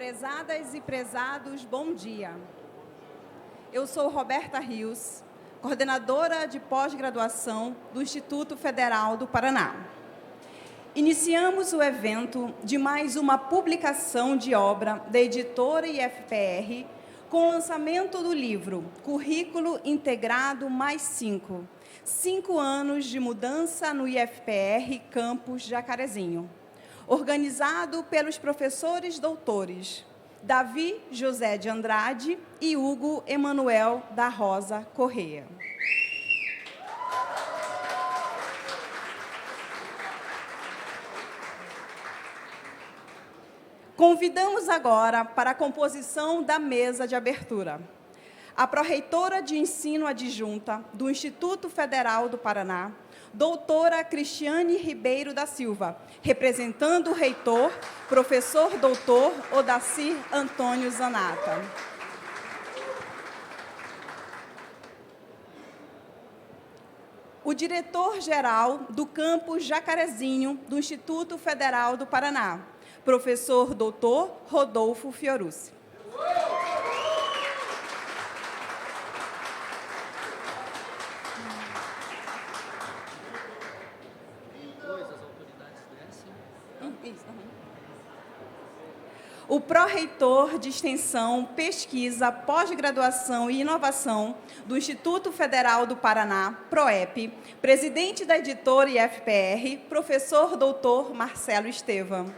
Prezadas e prezados, bom dia. Eu sou Roberta Rios, coordenadora de pós-graduação do Instituto Federal do Paraná. Iniciamos o evento de mais uma publicação de obra da editora IFPR com o lançamento do livro Currículo Integrado mais 5. 5 anos de mudança no IFPR Campus Jacarezinho, organizado pelos professores doutores Davi José de Andrade e Hugo Emanuel da Rosa Correia. Convidamos agora para a composição da mesa de abertura a pró-reitora de ensino adjunta do Instituto Federal do Paraná, doutora Cristiane Ribeiro da Silva, representando o reitor, professor doutor Odacir Antônio Zanata. O diretor-geral do campus Jacarezinho do Instituto Federal do Paraná, professor doutor Rodolfo Fiorucci. O pró-reitor de Extensão, Pesquisa, Pós-Graduação e Inovação do Instituto Federal do Paraná, PROEP, presidente da editora IFPR, professor doutor Marcelo Estevam.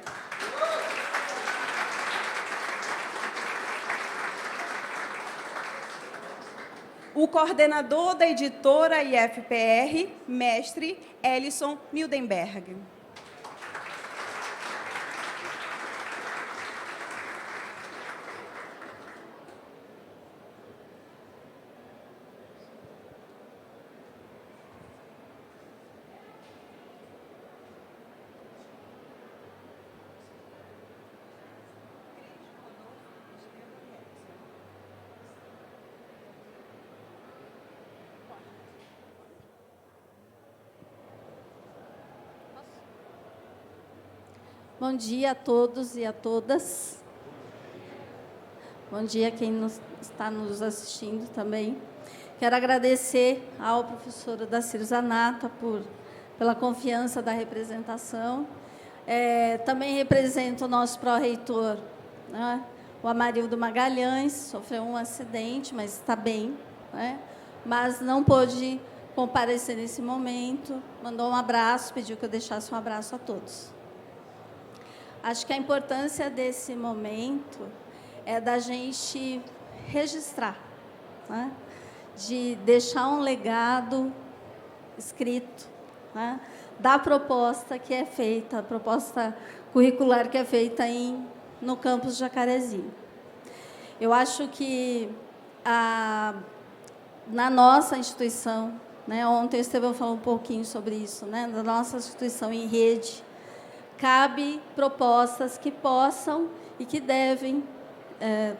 O coordenador da editora IFPR, mestre Elison Mildenberg. Bom dia a todos e a todas. Bom dia a quem está nos assistindo também. Quero agradecer ao professor Odacir Zanata pela confiança da representação. Também represento o nosso pró-reitor, né, o Amarildo Magalhães, sofreu um acidente, mas está bem, né, mas não pôde comparecer nesse momento, mandou um abraço, pediu que eu deixasse um abraço a todos. Acho que a importância desse momento é da gente registrar, né? De deixar um legado escrito, né? Da proposta que é feita, a proposta curricular que é feita no campus Jacarezinho. Eu acho que na nossa instituição, né? Ontem o Estevão falou um pouquinho sobre isso, né? Na nossa instituição em rede, cabe propostas que possam e que devem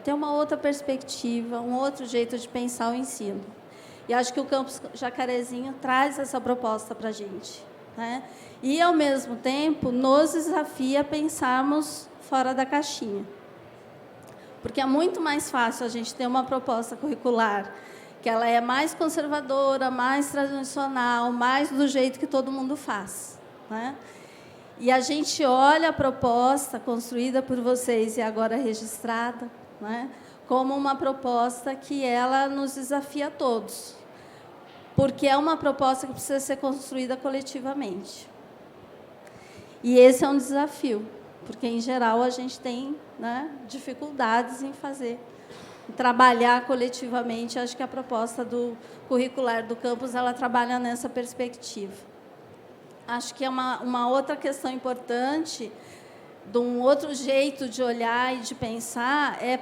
ter uma outra perspectiva, um outro jeito de pensar o ensino. E acho que o campus Jacarezinho traz essa proposta para a gente, né? E, ao mesmo tempo, nos desafia a pensarmos fora da caixinha. Porque é muito mais fácil a gente ter uma proposta curricular que ela é mais conservadora, mais tradicional, mais do jeito que todo mundo faz, né? E a gente olha a proposta construída por vocês e agora registrada, né, como uma proposta que ela nos desafia a todos, porque é uma proposta que precisa ser construída coletivamente. E esse é um desafio, porque, em geral, a gente tem, né, dificuldades em trabalhar coletivamente. Acho que a proposta do curricular do campus ela trabalha nessa perspectiva. Acho que é uma outra questão importante, de um outro jeito de olhar e de pensar, é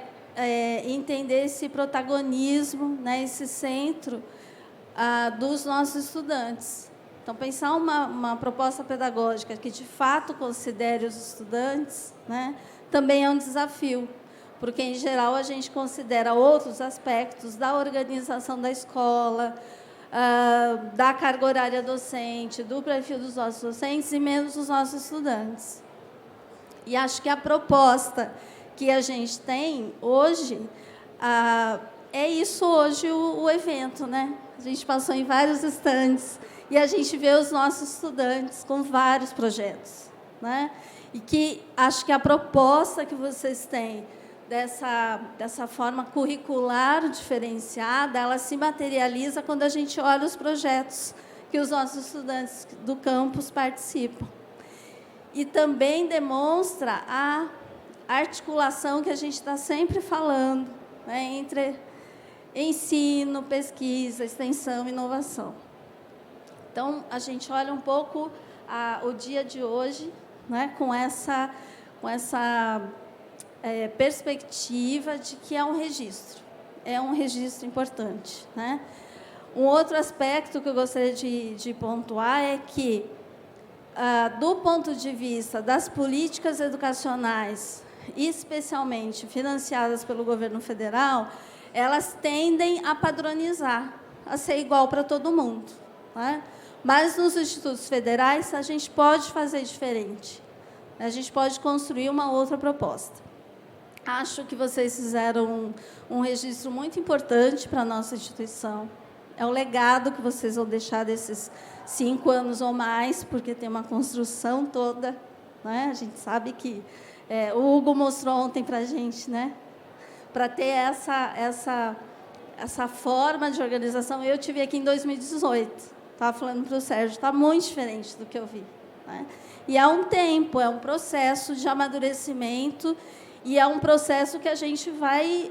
entender esse protagonismo, né, esse centro dos nossos estudantes. Então, pensar uma proposta pedagógica que, de fato, considere os estudantes, né, também é um desafio, porque, em geral, a gente considera outros aspectos da organização da escola, da carga horária docente, do perfil dos nossos docentes e menos dos nossos estudantes. E acho que a proposta que a gente tem hoje, é isso hoje o evento, né? A gente passou em vários estandes e a gente vê os nossos estudantes com vários projetos, né? E que acho que a proposta que vocês têm dessa forma curricular diferenciada, ela se materializa quando a gente olha os projetos que os nossos estudantes do campus participam. E também demonstra a articulação que a gente está sempre falando, né, entre ensino, pesquisa, extensão e inovação. Então, a gente olha um pouco o dia de hoje, né, com essa perspectiva de que é um registro importante, né? Um outro aspecto que eu gostaria de pontuar é que, do ponto de vista das políticas educacionais, especialmente financiadas pelo governo federal, elas tendem a padronizar, a ser igual para todo mundo, né? Mas nos institutos federais a gente pode fazer diferente, a gente pode construir uma outra proposta. Acho que vocês fizeram um registro muito importante para a nossa instituição. É o legado que vocês vão deixar desses 5 anos ou mais, porque tem uma construção toda, né? A gente sabe que o Hugo mostrou ontem para a gente, né? Para ter essa forma de organização. Eu tive aqui em 2018, estava falando para o Sérgio, está muito diferente do que eu vi, né? E há um tempo, é um processo de amadurecimento e é um processo que a gente vai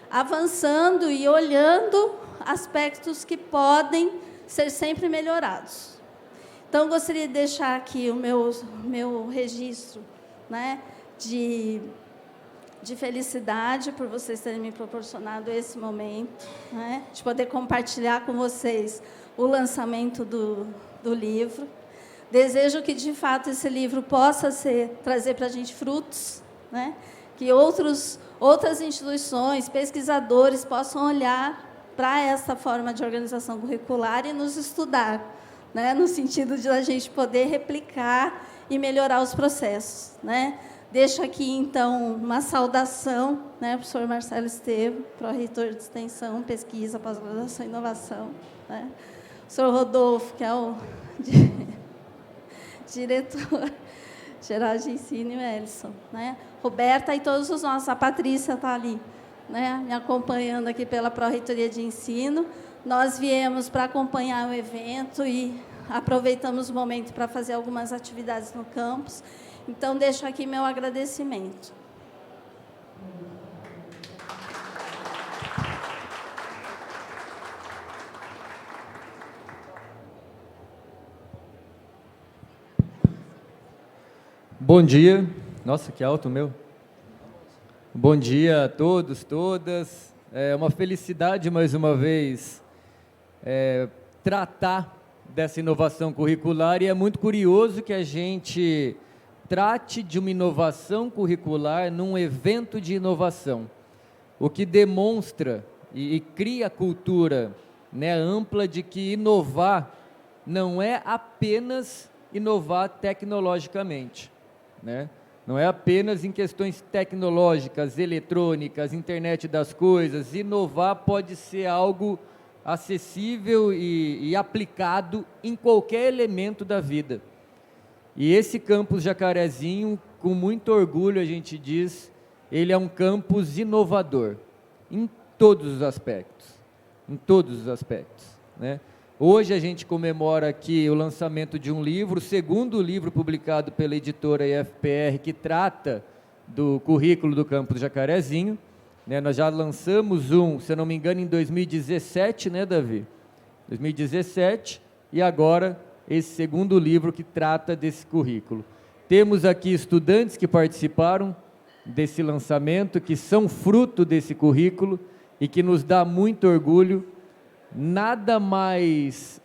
avançando e olhando aspectos que podem ser sempre melhorados. Então, gostaria de deixar aqui o meu registro, né, de felicidade por vocês terem me proporcionado esse momento, né, de poder compartilhar com vocês o lançamento do livro. Desejo que, de fato, esse livro possa trazer para a gente frutos, né, que outras instituições, pesquisadores possam olhar para essa forma de organização curricular e nos estudar, né, no sentido de a gente poder replicar e melhorar os processos, né. Deixo aqui, então, uma saudação, né, ao professor Marcelo Estevam, pró-reitor de Extensão, Pesquisa, Pós-Graduação e Inovação, né, o senhor Rodolfo, que é o diretor-geral de ensino, e o Elson, né, Roberta e todos os nossos, a Patrícia está ali, né, me acompanhando aqui pela Pró-Reitoria de Ensino. Nós viemos para acompanhar o evento e aproveitamos o momento para fazer algumas atividades no campus. Então, deixo aqui meu agradecimento. Bom dia. Nossa, que alto o meu. Bom dia a todos, todas. É uma felicidade, mais uma vez, tratar dessa inovação curricular, e é muito curioso que a gente trate de uma inovação curricular num evento de inovação, o que demonstra e cria a cultura, né, ampla de que inovar não é apenas inovar tecnologicamente, né? Não é apenas em questões tecnológicas, eletrônicas, internet das coisas. Inovar pode ser algo acessível e aplicado em qualquer elemento da vida. E esse campus Jacarezinho, com muito orgulho a gente diz, ele é um campus inovador, em todos os aspectos, né? Hoje a gente comemora aqui o lançamento de um livro, o segundo livro publicado pela editora IFPR, que trata do currículo do campus Jacarezinho, né? Nós já lançamos se eu não me engano, em 2017, né, Davi? 2017, e agora esse segundo livro que trata desse currículo. Temos aqui estudantes que participaram desse lançamento, que são fruto desse currículo e que nos dá muito orgulho. Nada mais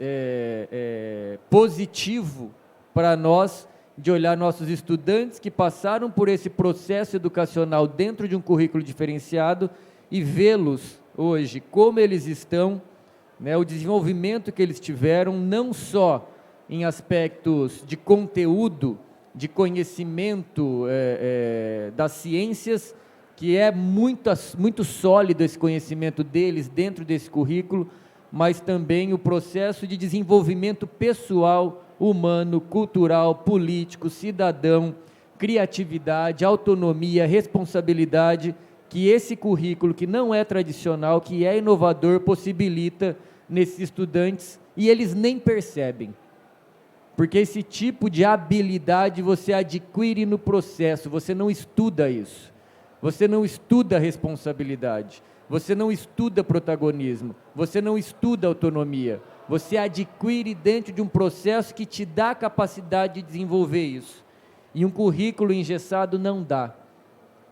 positivo para nós de olhar nossos estudantes que passaram por esse processo educacional dentro de um currículo diferenciado e vê-los hoje, como eles estão, né, o desenvolvimento que eles tiveram, não só em aspectos de conteúdo, de conhecimento das ciências, que é muito sólido esse conhecimento deles dentro desse currículo, mas também o processo de desenvolvimento pessoal, humano, cultural, político, cidadão, criatividade, autonomia, responsabilidade, que esse currículo, que não é tradicional, que é inovador, possibilita nesses estudantes, e eles nem percebem. Porque esse tipo de habilidade você adquire no processo, você não estuda isso. Você não estuda responsabilidade, você não estuda protagonismo, você não estuda autonomia. Você adquire dentro de um processo que te dá a capacidade de desenvolver isso. E um currículo engessado não dá.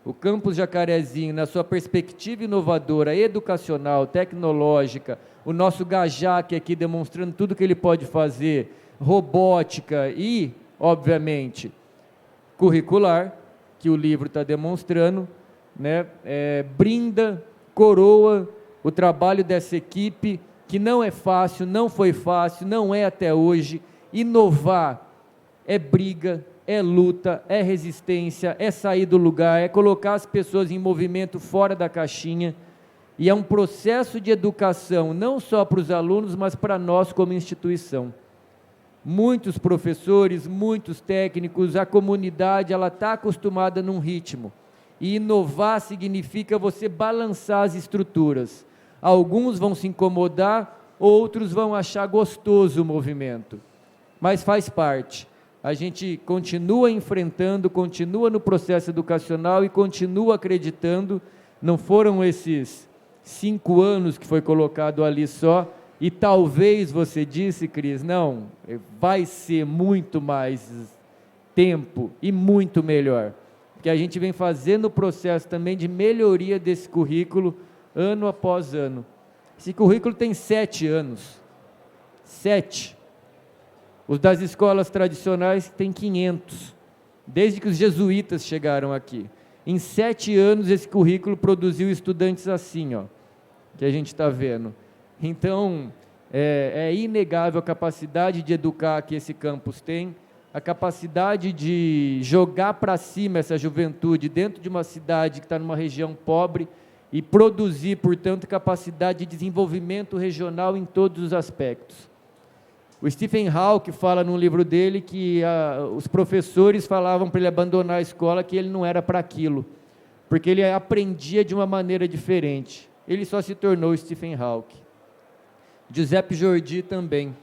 O Campus Jacarezinho, na sua perspectiva inovadora, educacional, tecnológica, o nosso Gajac aqui demonstrando tudo que ele pode fazer, robótica e, obviamente, curricular, que o livro está demonstrando, né, brinda, coroa o trabalho dessa equipe, que não é fácil, não foi fácil, não é até hoje. Inovar é briga, é luta, é resistência, é sair do lugar, é colocar as pessoas em movimento fora da caixinha, e é um processo de educação, não só para os alunos, mas para nós como instituição. Muitos professores, muitos técnicos, a comunidade, ela está acostumada num ritmo, e inovar significa você balançar as estruturas. Alguns vão se incomodar, outros vão achar gostoso o movimento, mas faz parte. A gente continua enfrentando, continua no processo educacional e continua acreditando. Não foram esses 5 anos que foi colocado ali só, e talvez você disse, Cris, não, vai ser muito mais tempo e muito melhor, porque a gente vem fazendo o processo também de melhoria desse currículo ano após ano. Esse currículo tem 7 anos, 7. Os das escolas tradicionais têm 500, desde que os jesuítas chegaram aqui. Em 7 anos esse currículo produziu estudantes assim, ó, que a gente está vendo. Então, é inegável a capacidade de educar que esse campus tem, a capacidade de jogar para cima essa juventude dentro de uma cidade que está numa região pobre e produzir, portanto, capacidade de desenvolvimento regional em todos os aspectos. O Stephen Hawking fala num livro dele que os professores falavam para ele abandonar a escola, que ele não era para aquilo, porque ele aprendia de uma maneira diferente. Ele só se tornou Stephen Hawking. Giuseppe Jordi também.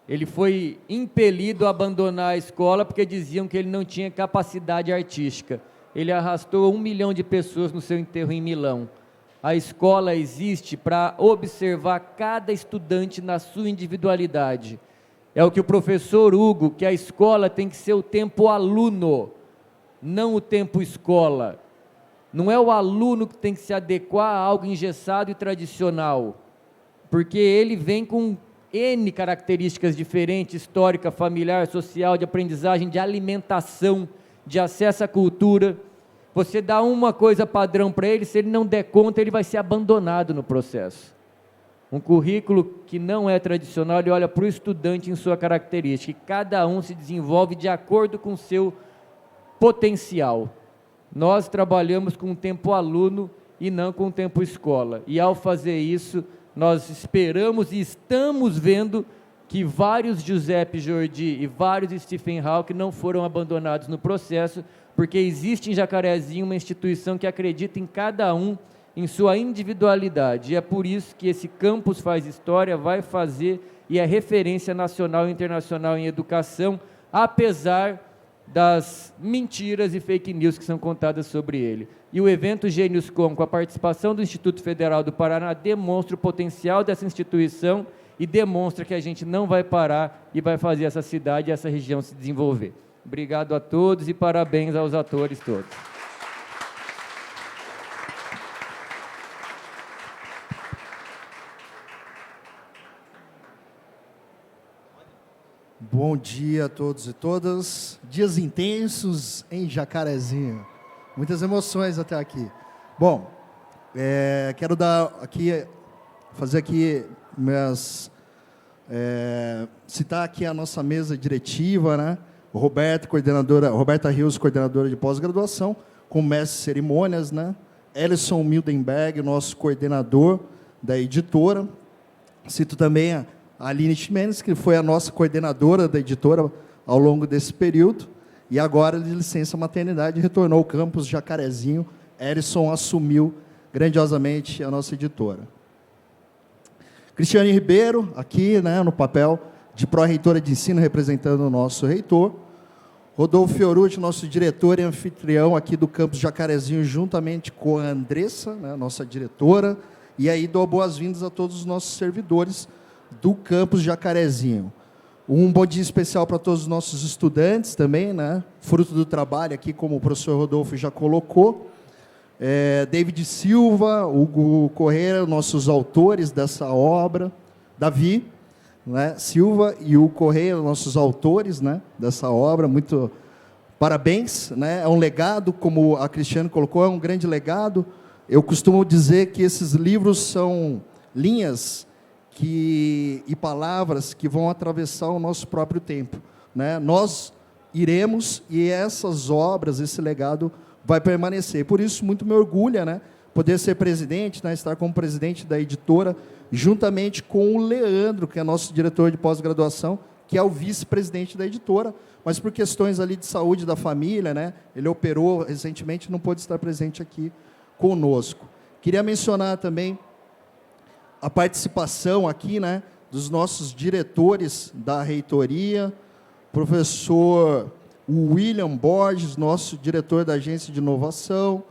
Ele foi impelido a abandonar a escola porque diziam que ele não tinha capacidade artística. Ele arrastou 1 milhão de pessoas no seu enterro em Milão. A escola existe para observar cada estudante na sua individualidade. É o que o professor Hugo, que a escola tem que ser o tempo aluno, não o tempo escola. Não é o aluno que tem que se adequar a algo engessado e tradicional, porque ele vem com N características diferentes, histórica, familiar, social, de aprendizagem, de alimentação, de acesso à cultura. Você dá uma coisa padrão para ele, se ele não der conta, ele vai ser abandonado no processo. Um currículo que não é tradicional, ele olha para o estudante em sua característica, e cada um se desenvolve de acordo com o seu potencial. Nós trabalhamos com o tempo aluno e não com o tempo escola, e ao fazer isso, nós esperamos e estamos vendo que vários Giuseppe Jordi e vários Stephen Hawking não foram abandonados no processo, porque existe em Jacarezinho uma instituição que acredita em cada um, em sua individualidade, e é por isso que esse campus faz história, vai fazer, e é referência nacional e internacional em educação, apesar das mentiras e fake news que são contadas sobre ele. E o evento Gênios Com a participação do Instituto Federal do Paraná, demonstra o potencial dessa instituição e demonstra que a gente não vai parar e vai fazer essa cidade e essa região se desenvolver. Obrigado a todos e parabéns aos atores todos. Bom dia a todos e todas. Dias intensos em Jacarezinho. Muitas emoções até aqui. Bom, quero fazer aqui citar aqui a nossa mesa diretiva, né? Roberta Rios, coordenadora de pós-graduação, com mestre de cerimônias, né? Ellison Mildenberg, nosso coordenador da editora. Cito também a Aline Ximenes, que foi a nossa coordenadora da editora ao longo desse período, e agora, de licença maternidade, retornou ao campus Jacarezinho. Ellison assumiu grandiosamente a nossa editora. Cristiane Ribeiro, aqui, né, no papel de pró-reitora de ensino, representando o nosso reitor. Rodolfo Fiorucci, nosso diretor e anfitrião aqui do campus Jacarezinho, juntamente com a Andressa, né, nossa diretora. E aí dou boas-vindas a todos os nossos servidores do campus Jacarezinho. Um bom dia especial para todos os nossos estudantes também, né, fruto do trabalho aqui, como o professor Rodolfo já colocou. David Silva, Hugo Correia, nossos autores dessa obra. Davi, né, Silva e Hugo Correia, nossos autores, né, dessa obra. Muito parabéns, né? É um legado, como a Cristiane colocou, é um grande legado. Eu costumo dizer que esses livros são linhas e palavras que vão atravessar o nosso próprio tempo, né? Nós iremos, e essas obras, esse legado vai permanecer. Por isso, muito me orgulha, né, poder ser presidente, né, estar como presidente da editora, juntamente com o Leandro, que é nosso diretor de pós-graduação, que é o vice-presidente da editora, mas por questões ali de saúde da família, né, ele operou recentemente, não pôde estar presente aqui conosco. Queria mencionar também a participação aqui, né, dos nossos diretores da reitoria, professor William Borges, nosso diretor da Agência de Inovação,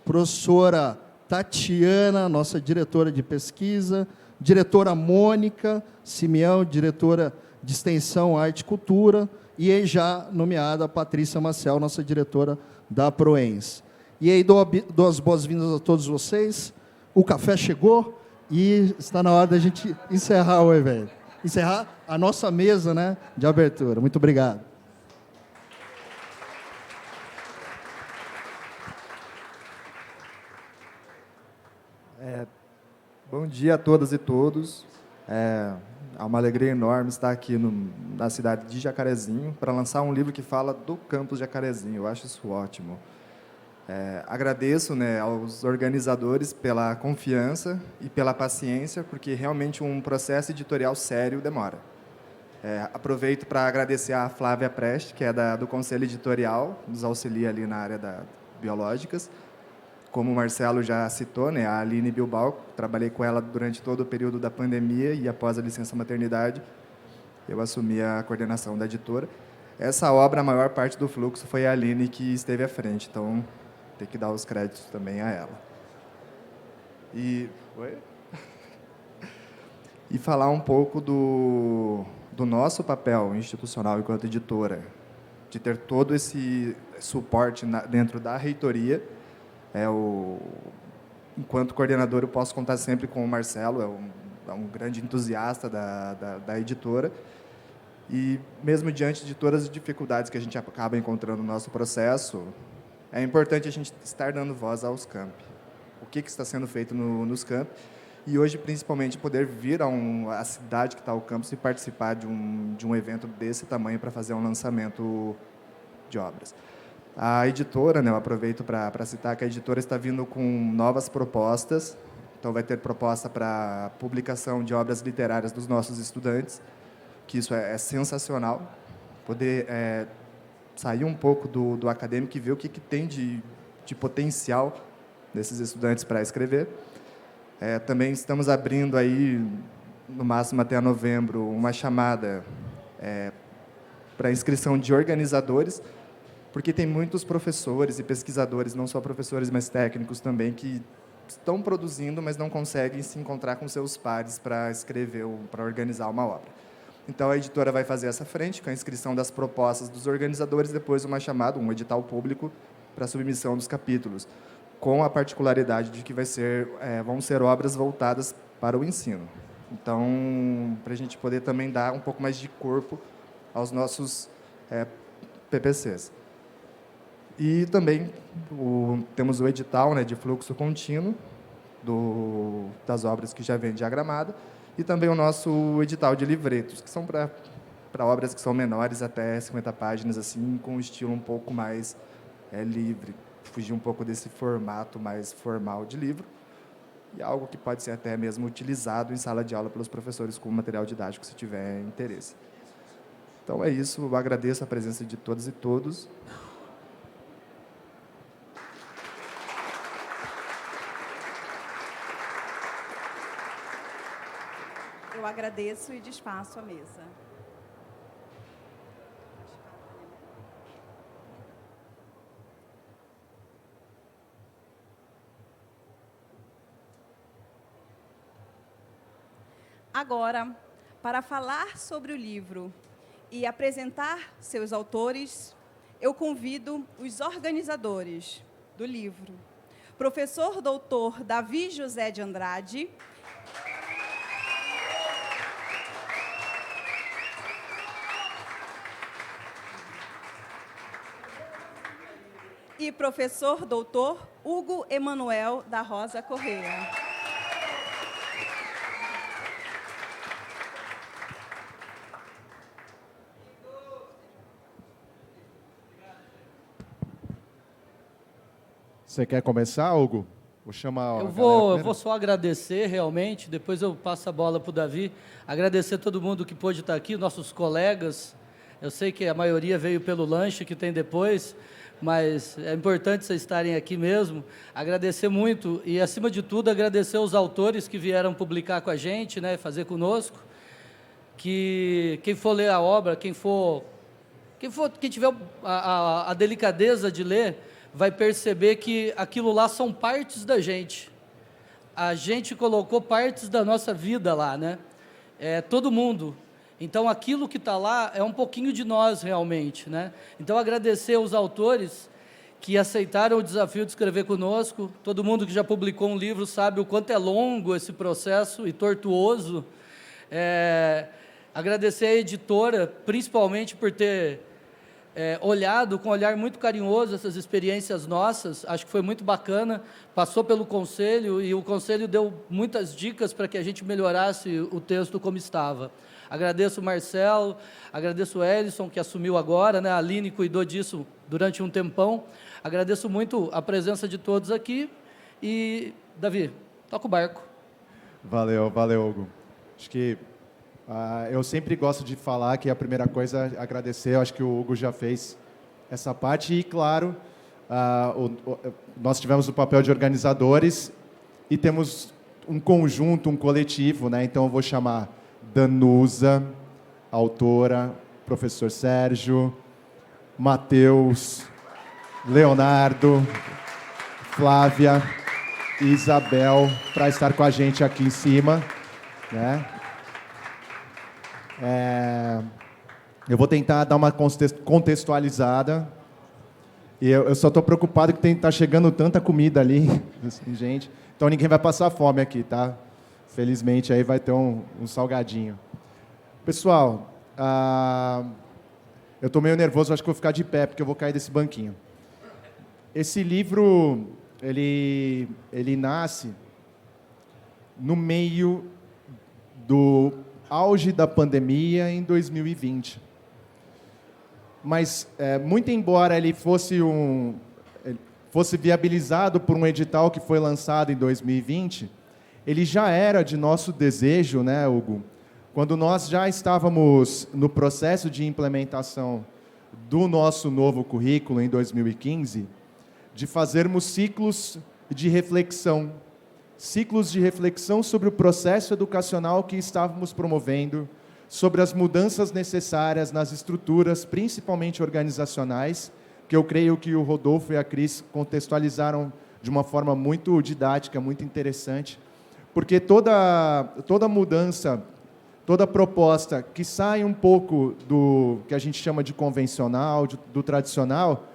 professora Tatiana, nossa diretora de pesquisa, diretora Mônica Simeão, diretora de Extensão, Arte e Cultura, e já nomeada Patrícia Maciel, nossa diretora da Proens. E aí dou as boas-vindas a todos vocês. O café chegou e está na hora da gente encerrar o evento. Encerrar a nossa mesa, né, de abertura. Muito obrigado. Bom dia a todas e todos. É uma alegria enorme estar aqui na cidade de Jacarezinho para lançar um livro que fala do campus Jacarezinho. Eu acho isso ótimo. Agradeço, né, aos organizadores pela confiança e pela paciência, porque realmente um processo editorial sério demora. Aproveito para agradecer a Flávia Preste, que é do Conselho Editorial, nos auxilia ali na área das biológicas. Como o Marcelo já citou, né, a Aline Bilbao, trabalhei com ela durante todo o período da pandemia e após a licença maternidade, eu assumi a coordenação da editora. Essa obra, a maior parte do fluxo foi a Aline que esteve à frente, então tem que dar os créditos também a ela. E falar um pouco do nosso papel institucional enquanto editora, de ter todo esse suporte dentro da reitoria. Enquanto coordenador, eu posso contar sempre com o Marcelo, é um grande entusiasta da editora, e mesmo diante de todas as dificuldades que a gente acaba encontrando no nosso processo, é importante a gente estar dando voz aos campi. O que está sendo feito nos campi, e hoje, principalmente, poder vir à cidade que está o campus e participar de um evento desse tamanho para fazer um lançamento de obras. A editora, né, eu aproveito para citar que a editora está vindo com novas propostas, então vai ter proposta para publicação de obras literárias dos nossos estudantes, que isso é sensacional, poder sair um pouco do acadêmico e ver o que tem de potencial desses estudantes para escrever. Também estamos abrindo aí, no máximo até novembro, uma chamada para inscrição de organizadores, porque tem muitos professores e pesquisadores, não só professores, mas técnicos também, que estão produzindo, mas não conseguem se encontrar com seus pares para escrever ou para organizar uma obra. Então, a editora vai fazer essa frente, com a inscrição das propostas dos organizadores, depois uma chamada, um edital público, para submissão dos capítulos, com a particularidade de que vão ser obras voltadas para o ensino. Então, para a gente poder também dar um pouco mais de corpo aos nossos PPCs. E também temos o edital, né, de fluxo contínuo das obras que já vem diagramada, e também o nosso edital de livretos, que são para para obras que são menores, até 50 páginas, assim, com um estilo um pouco mais livre, fugir um pouco desse formato mais formal de livro, e algo que pode ser até mesmo utilizado em sala de aula pelos professores como material didático, se tiver interesse. Então é isso, eu agradeço a presença de todas e todos. Eu agradeço e despaço a mesa. Agora, para falar sobre o livro e apresentar seus autores, eu convido os organizadores do livro, professor doutor Davi José de Andrade e professor doutor Hugo Emanuel da Rosa Correia. Você quer começar, Hugo? Vou chamar Eu vou só agradecer, realmente, depois eu passo a bola para o Davi. Agradecer a todo mundo que pôde estar aqui, nossos colegas. Eu sei que a maioria veio pelo lanche que tem depois, mas é importante vocês estarem aqui mesmo. Agradecer muito e, acima de tudo, agradecer aos autores que vieram publicar com a gente, né, fazer conosco. Que quem for ler a obra, quem tiver a delicadeza de ler, vai perceber que aquilo lá são partes da gente. A gente colocou partes da nossa vida lá, né? Todo mundo. Então, aquilo que está lá é um pouquinho de nós, realmente, né? Então, agradecer aos autores que aceitaram o desafio de escrever conosco. Todo mundo que já publicou um livro sabe o quanto é longo esse processo e tortuoso. Agradecer à editora, principalmente por ter olhado com um olhar muito carinhoso essas experiências nossas. Acho que foi muito bacana, passou pelo conselho e o conselho deu muitas dicas para que a gente melhorasse o texto como estava. Agradeço o Marcelo, agradeço o Ellison, que assumiu agora, né? A Aline cuidou disso durante um tempão. Agradeço muito a presença de todos aqui e, Davi, toca o barco. Valeu, Hugo. Acho que eu sempre gosto de falar que a primeira coisa é agradecer, eu acho que o Hugo já fez essa parte e, claro, nós tivemos o papel de organizadores e temos um conjunto, um coletivo, né? Então eu vou chamar Danusa, autora, professor Sérgio, Matheus, Leonardo, Flávia e Isabel para estar com a gente aqui em cima, né? Eu vou tentar dar uma contextualizada. E eu só estou preocupado que está chegando tanta comida ali, assim, gente. Então ninguém vai passar fome aqui, tá? Felizmente aí vai ter um salgadinho. Pessoal, eu estou meio nervoso, acho que vou ficar de pé, porque eu vou cair desse banquinho. Esse livro, ele nasce no meio do auge da pandemia em 2020. Mas, muito embora ele fosse viabilizado por um edital que foi lançado em 2020, ele já era de nosso desejo, né, Hugo? Quando nós já estávamos no processo de implementação do nosso novo currículo em 2015, de fazermos ciclos de reflexão sobre o processo educacional que estávamos promovendo, sobre as mudanças necessárias nas estruturas, principalmente organizacionais, que eu creio que o Rodolfo e a Cris contextualizaram de uma forma muito didática, muito interessante, porque toda mudança, toda proposta que sai um pouco do que a gente chama de convencional, do tradicional,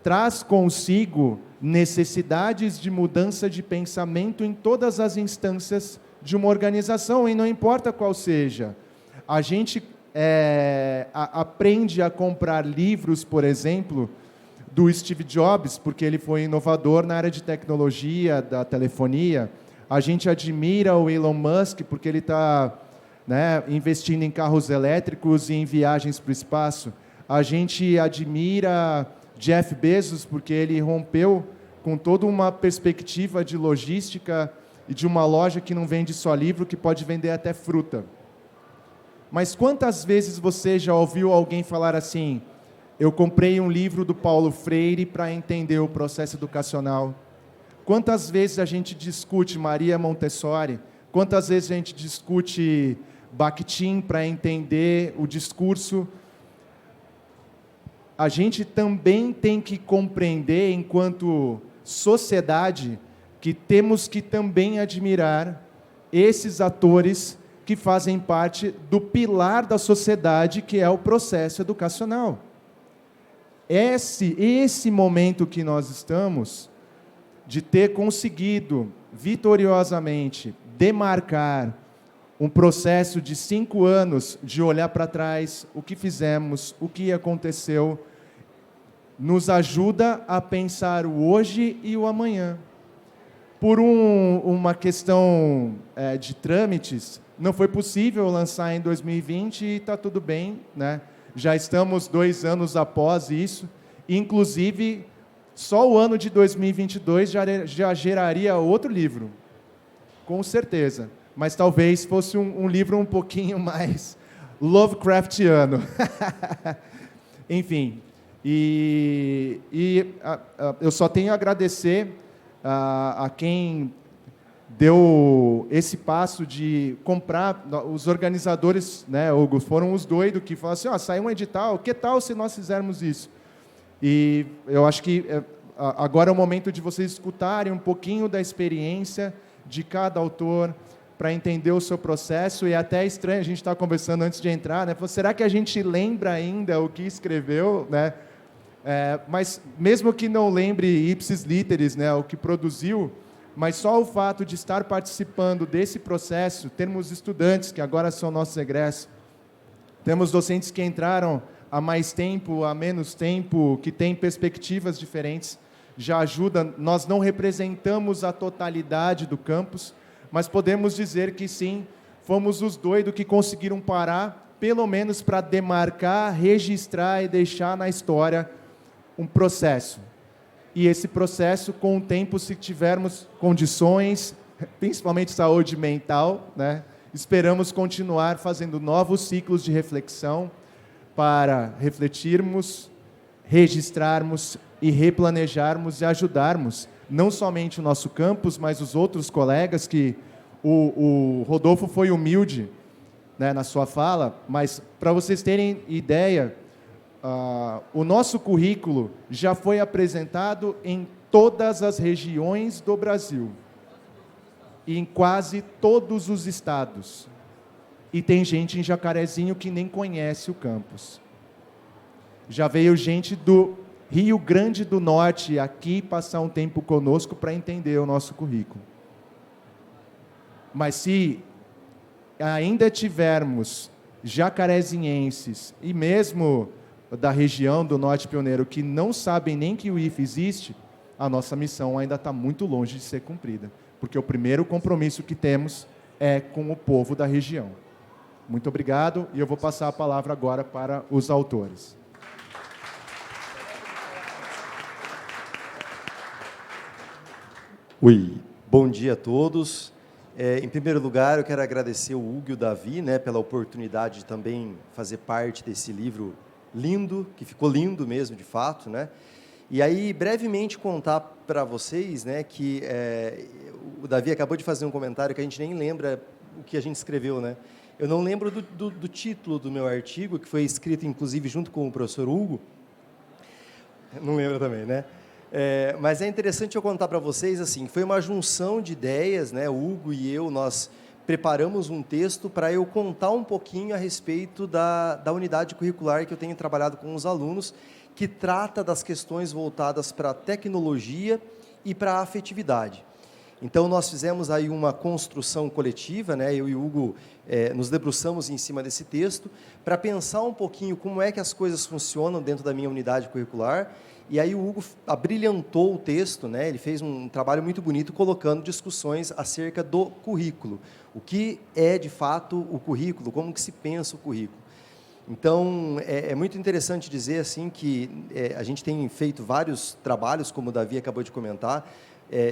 traz consigo necessidades de mudança de pensamento em todas as instâncias de uma organização, e não importa qual seja. A gente aprende a comprar livros, por exemplo, do Steve Jobs, porque ele foi inovador na área de tecnologia, da telefonia. A gente admira o Elon Musk, porque ele está né, investindo em carros elétricos e em viagens para o espaço. A gente admira Jeff Bezos porque ele rompeu com toda uma perspectiva de logística e de uma loja que não vende só livro, que pode vender até fruta. Mas quantas vezes você já ouviu alguém falar assim: eu comprei um livro do Paulo Freire para entender o processo educacional? Quantas vezes a gente discute Maria Montessori? Quantas vezes a gente discute Bakhtin para entender o discurso? A gente também tem que compreender, enquanto sociedade, que temos que também admirar esses atores que fazem parte do pilar da sociedade, que é o processo educacional. Esse momento que nós estamos, de ter conseguido vitoriosamente demarcar um processo de 5 anos de olhar para trás, o que fizemos, o que aconteceu, nos ajuda a pensar o hoje e o amanhã. Por uma questão de trâmites, não foi possível lançar em 2020 e está tudo bem, né? Já estamos 2 anos após isso. Inclusive, só o ano de 2022 já geraria outro livro, com certeza. Mas talvez fosse um livro um pouquinho mais Lovecraftiano. Enfim, eu só tenho a agradecer a quem deu esse passo de comprar. Os organizadores, né, Hugo, foram os doidos que falaram assim: saiu um edital, que tal se nós fizermos isso? E eu acho que agora é o momento de vocês escutarem um pouquinho da experiência de cada autor, para entender o seu processo. E até é estranho, a gente estava conversando antes de entrar, né? Será que a gente lembra ainda o que escreveu, né? Mas mesmo que não lembre ipsis literis, né, o que produziu, mas só o fato de estar participando desse processo, termos estudantes que agora são nossos egressos, temos docentes que entraram há mais tempo, há menos tempo, que têm perspectivas diferentes, já ajuda. Nós não representamos a totalidade do campus, mas podemos dizer que sim, fomos os doidos que conseguiram parar, pelo menos para demarcar, registrar e deixar na história um processo. E esse processo, com o tempo, se tivermos condições, principalmente saúde mental, né, esperamos continuar fazendo novos ciclos de reflexão para refletirmos, registrarmos e replanejarmos e ajudarmos não somente o nosso campus, mas os outros colegas, que o Rodolfo foi humilde, né, na sua fala, mas para vocês terem ideia, o nosso currículo já foi apresentado em todas as regiões do Brasil, e em quase todos os estados. E tem gente em Jacarezinho que nem conhece o campus. Já veio gente do Rio Grande do Norte aqui passar um tempo conosco para entender o nosso currículo. Mas se ainda tivermos jacarezinhenses e mesmo da região do Norte Pioneiro que não sabem nem que o IF existe, a nossa missão ainda está muito longe de ser cumprida, porque o primeiro compromisso que temos é com o povo da região. Muito obrigado, e eu vou passar a palavra agora para os autores. Oi, bom dia a todos. Em primeiro lugar, eu quero agradecer o Hugo e o Davi, né, pela oportunidade de também fazer parte desse livro lindo, que ficou lindo mesmo, de fato, né? E aí, brevemente, contar para vocês, né, que o Davi acabou de fazer um comentário que a gente nem lembra o que a gente escreveu, né? Eu não lembro do título do meu artigo, que foi escrito, inclusive, junto com o professor Hugo. Não lembro também, né? Mas é interessante eu contar para vocês, assim, foi uma junção de ideias, né? O Hugo e eu, nós preparamos um texto para eu contar um pouquinho a respeito da unidade curricular que eu tenho trabalhado com os alunos, que trata das questões voltadas para a tecnologia e para a afetividade. Então, nós fizemos aí uma construção coletiva, né? Eu e o Hugo nos debruçamos em cima desse texto para pensar um pouquinho como é que as coisas funcionam dentro da minha unidade curricular. E aí o Hugo abrilhantou o texto, né? Ele fez um trabalho muito bonito colocando discussões acerca do currículo. O que é, de fato, o currículo, como que se pensa o currículo. Então, é muito interessante dizer assim que a gente tem feito vários trabalhos, como o Davi acabou de comentar,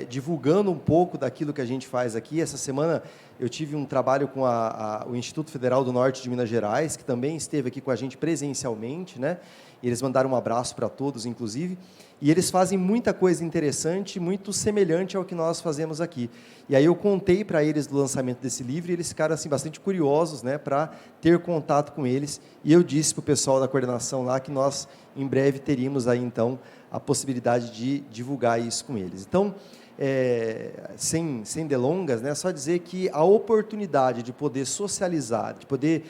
divulgando um pouco daquilo que a gente faz aqui. Essa semana eu tive um trabalho com o Instituto Federal do Norte de Minas Gerais, que também esteve aqui com a gente presencialmente, né? E eles mandaram um abraço para todos, inclusive. E eles fazem muita coisa interessante, muito semelhante ao que nós fazemos aqui. E aí eu contei para eles do lançamento desse livro e eles ficaram assim, bastante curiosos, né, para ter contato com eles. E eu disse para o pessoal da coordenação lá que nós, em breve, teríamos aí, então, a possibilidade de divulgar isso com eles. Então, sem delongas, né, só dizer que a oportunidade de poder socializar, de poder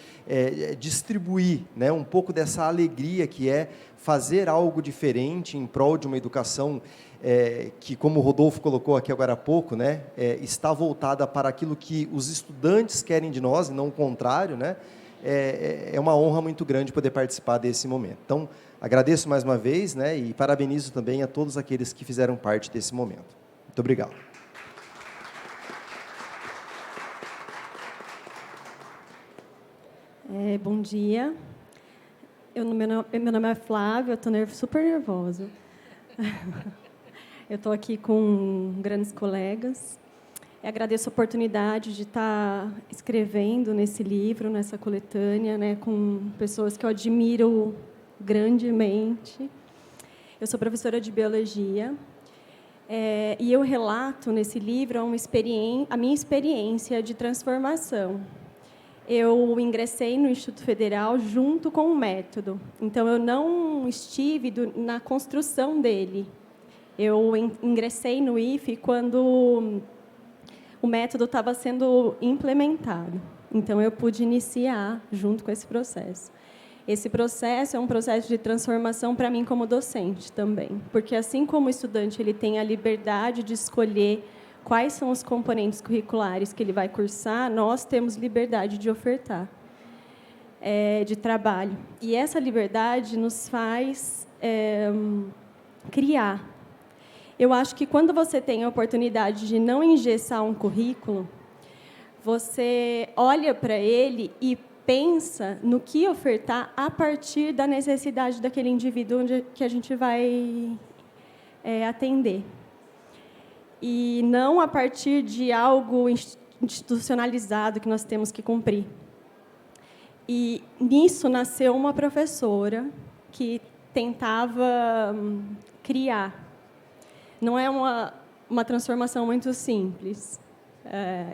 distribuir, né, um pouco dessa alegria que é fazer algo diferente em prol de uma educação que, como o Rodolfo colocou aqui agora há pouco, né, está voltada para aquilo que os estudantes querem de nós, e não o contrário, né, é uma honra muito grande poder participar desse momento. Então, agradeço mais uma vez, né, e parabenizo também a todos aqueles que fizeram parte desse momento. Muito obrigado. Bom dia. Meu nome é Flávia, eu estou super nervosa. Eu estou aqui com grandes colegas. Agradeço a oportunidade de estar escrevendo nesse livro, nessa coletânea, né, com pessoas que eu admiro grandemente. Eu sou professora de biologia. E eu relato nesse livro a minha experiência de transformação. Eu ingressei no Instituto Federal junto com o método. Então, eu não estive na construção dele. Eu ingressei no IFE quando o método estava sendo implementado. Então, eu pude iniciar junto com esse processo. Esse processo é um processo de transformação para mim como docente também, porque assim como o estudante ele tem a liberdade de escolher quais são os componentes curriculares que ele vai cursar, nós temos liberdade de ofertar, de trabalho. E essa liberdade nos faz criar. Eu acho que quando você tem a oportunidade de não engessar um currículo, você olha para ele e pensa no que ofertar a partir da necessidade daquele indivíduo que a gente vai atender. E não a partir de algo institucionalizado que nós temos que cumprir. E nisso nasceu uma professora que tentava criar. Não é uma transformação muito simples.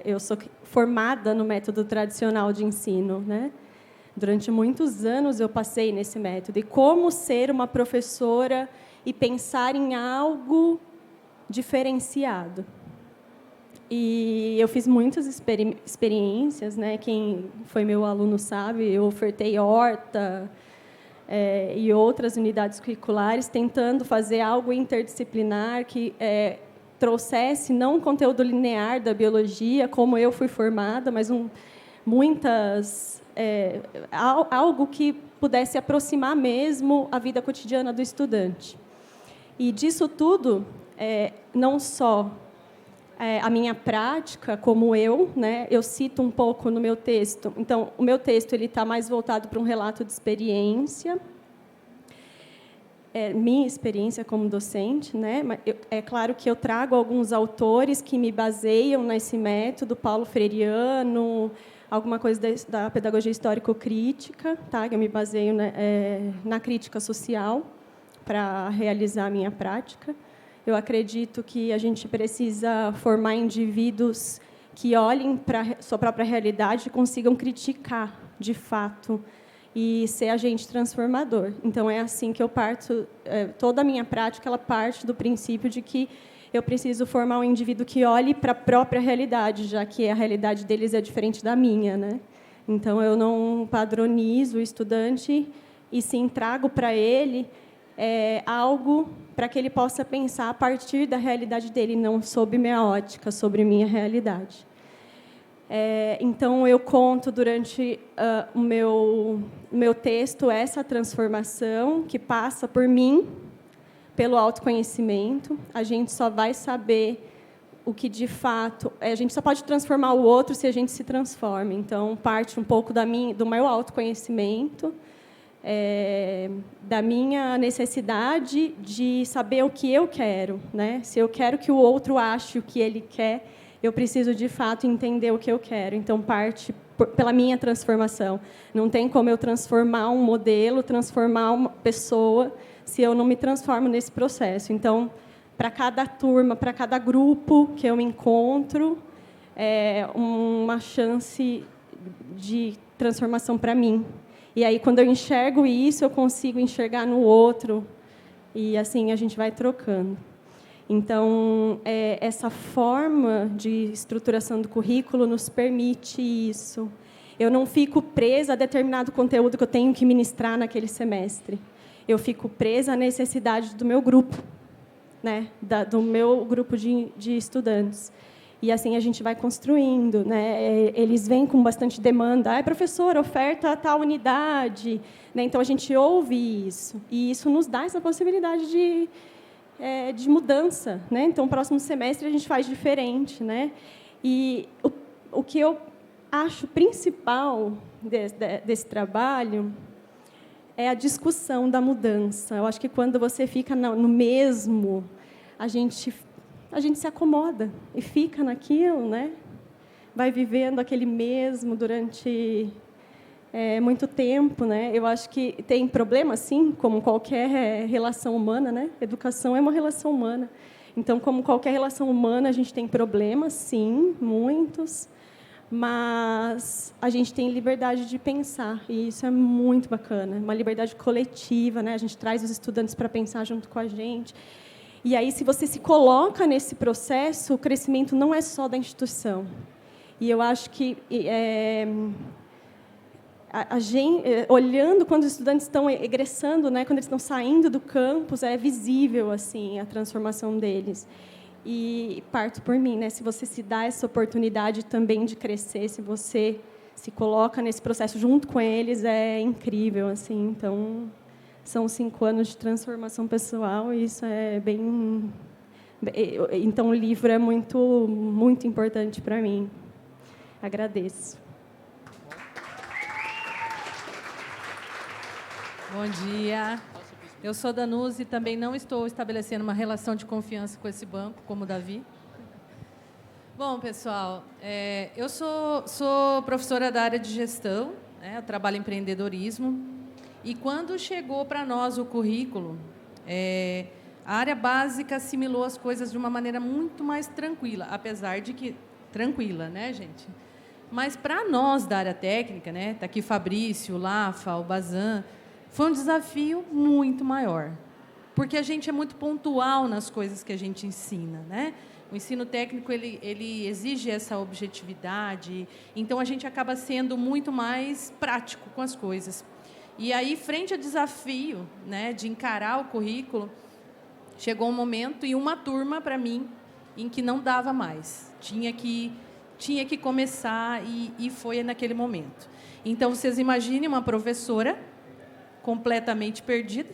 Eu sou formada no método tradicional de ensino, né? Durante muitos anos eu passei nesse método. E como ser uma professora e pensar em algo diferenciado. E eu fiz muitas experiências, né? Quem foi meu aluno sabe, eu ofertei horta e outras unidades curriculares, tentando fazer algo interdisciplinar que trouxesse não um conteúdo linear da biologia, como eu fui formada, mas algo que pudesse aproximar mesmo a vida cotidiana do estudante. E disso tudo, não só a minha prática, como né, eu cito um pouco no meu texto. Então, o meu texto ele está mais voltado para um relato de experiência, minha experiência como docente, né? É claro que eu trago alguns autores que me baseiam nesse método, Paulo Freireano, alguma coisa da pedagogia histórico-crítica, tá? Eu me baseio na crítica social para realizar a minha prática. Eu acredito que a gente precisa formar indivíduos que olhem para sua própria realidade e consigam criticar, de fato, e ser agente transformador. Então, é assim que eu parto. Toda a minha prática ela parte do princípio de que eu preciso formar um indivíduo que olhe para a própria realidade, já que a realidade deles é diferente da minha, né? Então, eu não padronizo o estudante e sim trago para ele algo para que ele possa pensar a partir da realidade dele, não sob minha ótica, sobre minha realidade. Então, eu conto durante o meu texto essa transformação que passa por mim, pelo autoconhecimento. A gente só vai saber o que, de fato... A gente só pode transformar o outro se a gente se transforma. Então, parte um pouco do meu autoconhecimento, da minha necessidade de saber o que eu quero, né? Se eu quero que o outro ache o que ele quer, eu preciso, de fato, entender o que eu quero. Então, parte pela minha transformação. Não tem como eu transformar um modelo, transformar uma pessoa, se eu não me transformo nesse processo. Então, para cada turma, para cada grupo que eu encontro, é uma chance de transformação para mim. E aí, quando eu enxergo isso, eu consigo enxergar no outro, e assim a gente vai trocando. Então, essa forma de estruturação do currículo nos permite isso. Eu não fico presa a determinado conteúdo que eu tenho que ministrar naquele semestre. Eu fico presa à necessidade do meu grupo, né? Do meu grupo de estudantes. E assim a gente vai construindo, né? Eles vêm com bastante demanda. Professora, oferta tal unidade. Né? Então, a gente ouve isso. E isso nos dá essa possibilidade de mudança, né? Então, próximo semestre a gente faz diferente, né? E o que eu acho principal desse trabalho é a discussão da mudança. Eu acho que quando você fica no mesmo, a gente se acomoda e fica naquilo, né? Vai vivendo aquele mesmo durante muito tempo, né? Eu acho que tem problema, sim, como qualquer relação humana, né? Educação é uma relação humana. Então, como qualquer relação humana, a gente tem problemas, sim, muitos, mas a gente tem liberdade de pensar, e isso é muito bacana, uma liberdade coletiva, né? A gente traz os estudantes para pensar junto com a gente. E aí, se você se coloca nesse processo, o crescimento não é só da instituição. E eu acho que a gente, olhando quando os estudantes estão egressando, né, quando eles estão saindo do campus, é visível assim a transformação deles. E parto por mim, né? Se você se dá essa oportunidade também de crescer, se você se coloca nesse processo junto com eles, é incrível, assim. Então, são 5 anos de transformação pessoal, e isso é bem... Então, o livro é muito, muito importante para mim. Agradeço. Bom dia. Eu sou Danuzi e também não estou estabelecendo uma relação de confiança com esse banco, como o Davi. Bom, pessoal, eu sou professora da área de gestão, né? Eu trabalho em empreendedorismo. E quando chegou para nós o currículo, a área básica assimilou as coisas de uma maneira muito mais tranquila, apesar de que... Tranquila, né, gente? Mas para nós da área técnica, né? Está aqui Fabrício, o Lafa, o Bazan... Foi um desafio muito maior, porque a gente é muito pontual nas coisas que a gente ensina, né? O ensino técnico ele exige essa objetividade, então a gente acaba sendo muito mais prático com as coisas. E aí, frente ao desafio, né, de encarar o currículo, chegou um momento e uma turma para mim em que não dava mais, tinha que começar e foi naquele momento. Então vocês imaginem uma professora completamente perdida,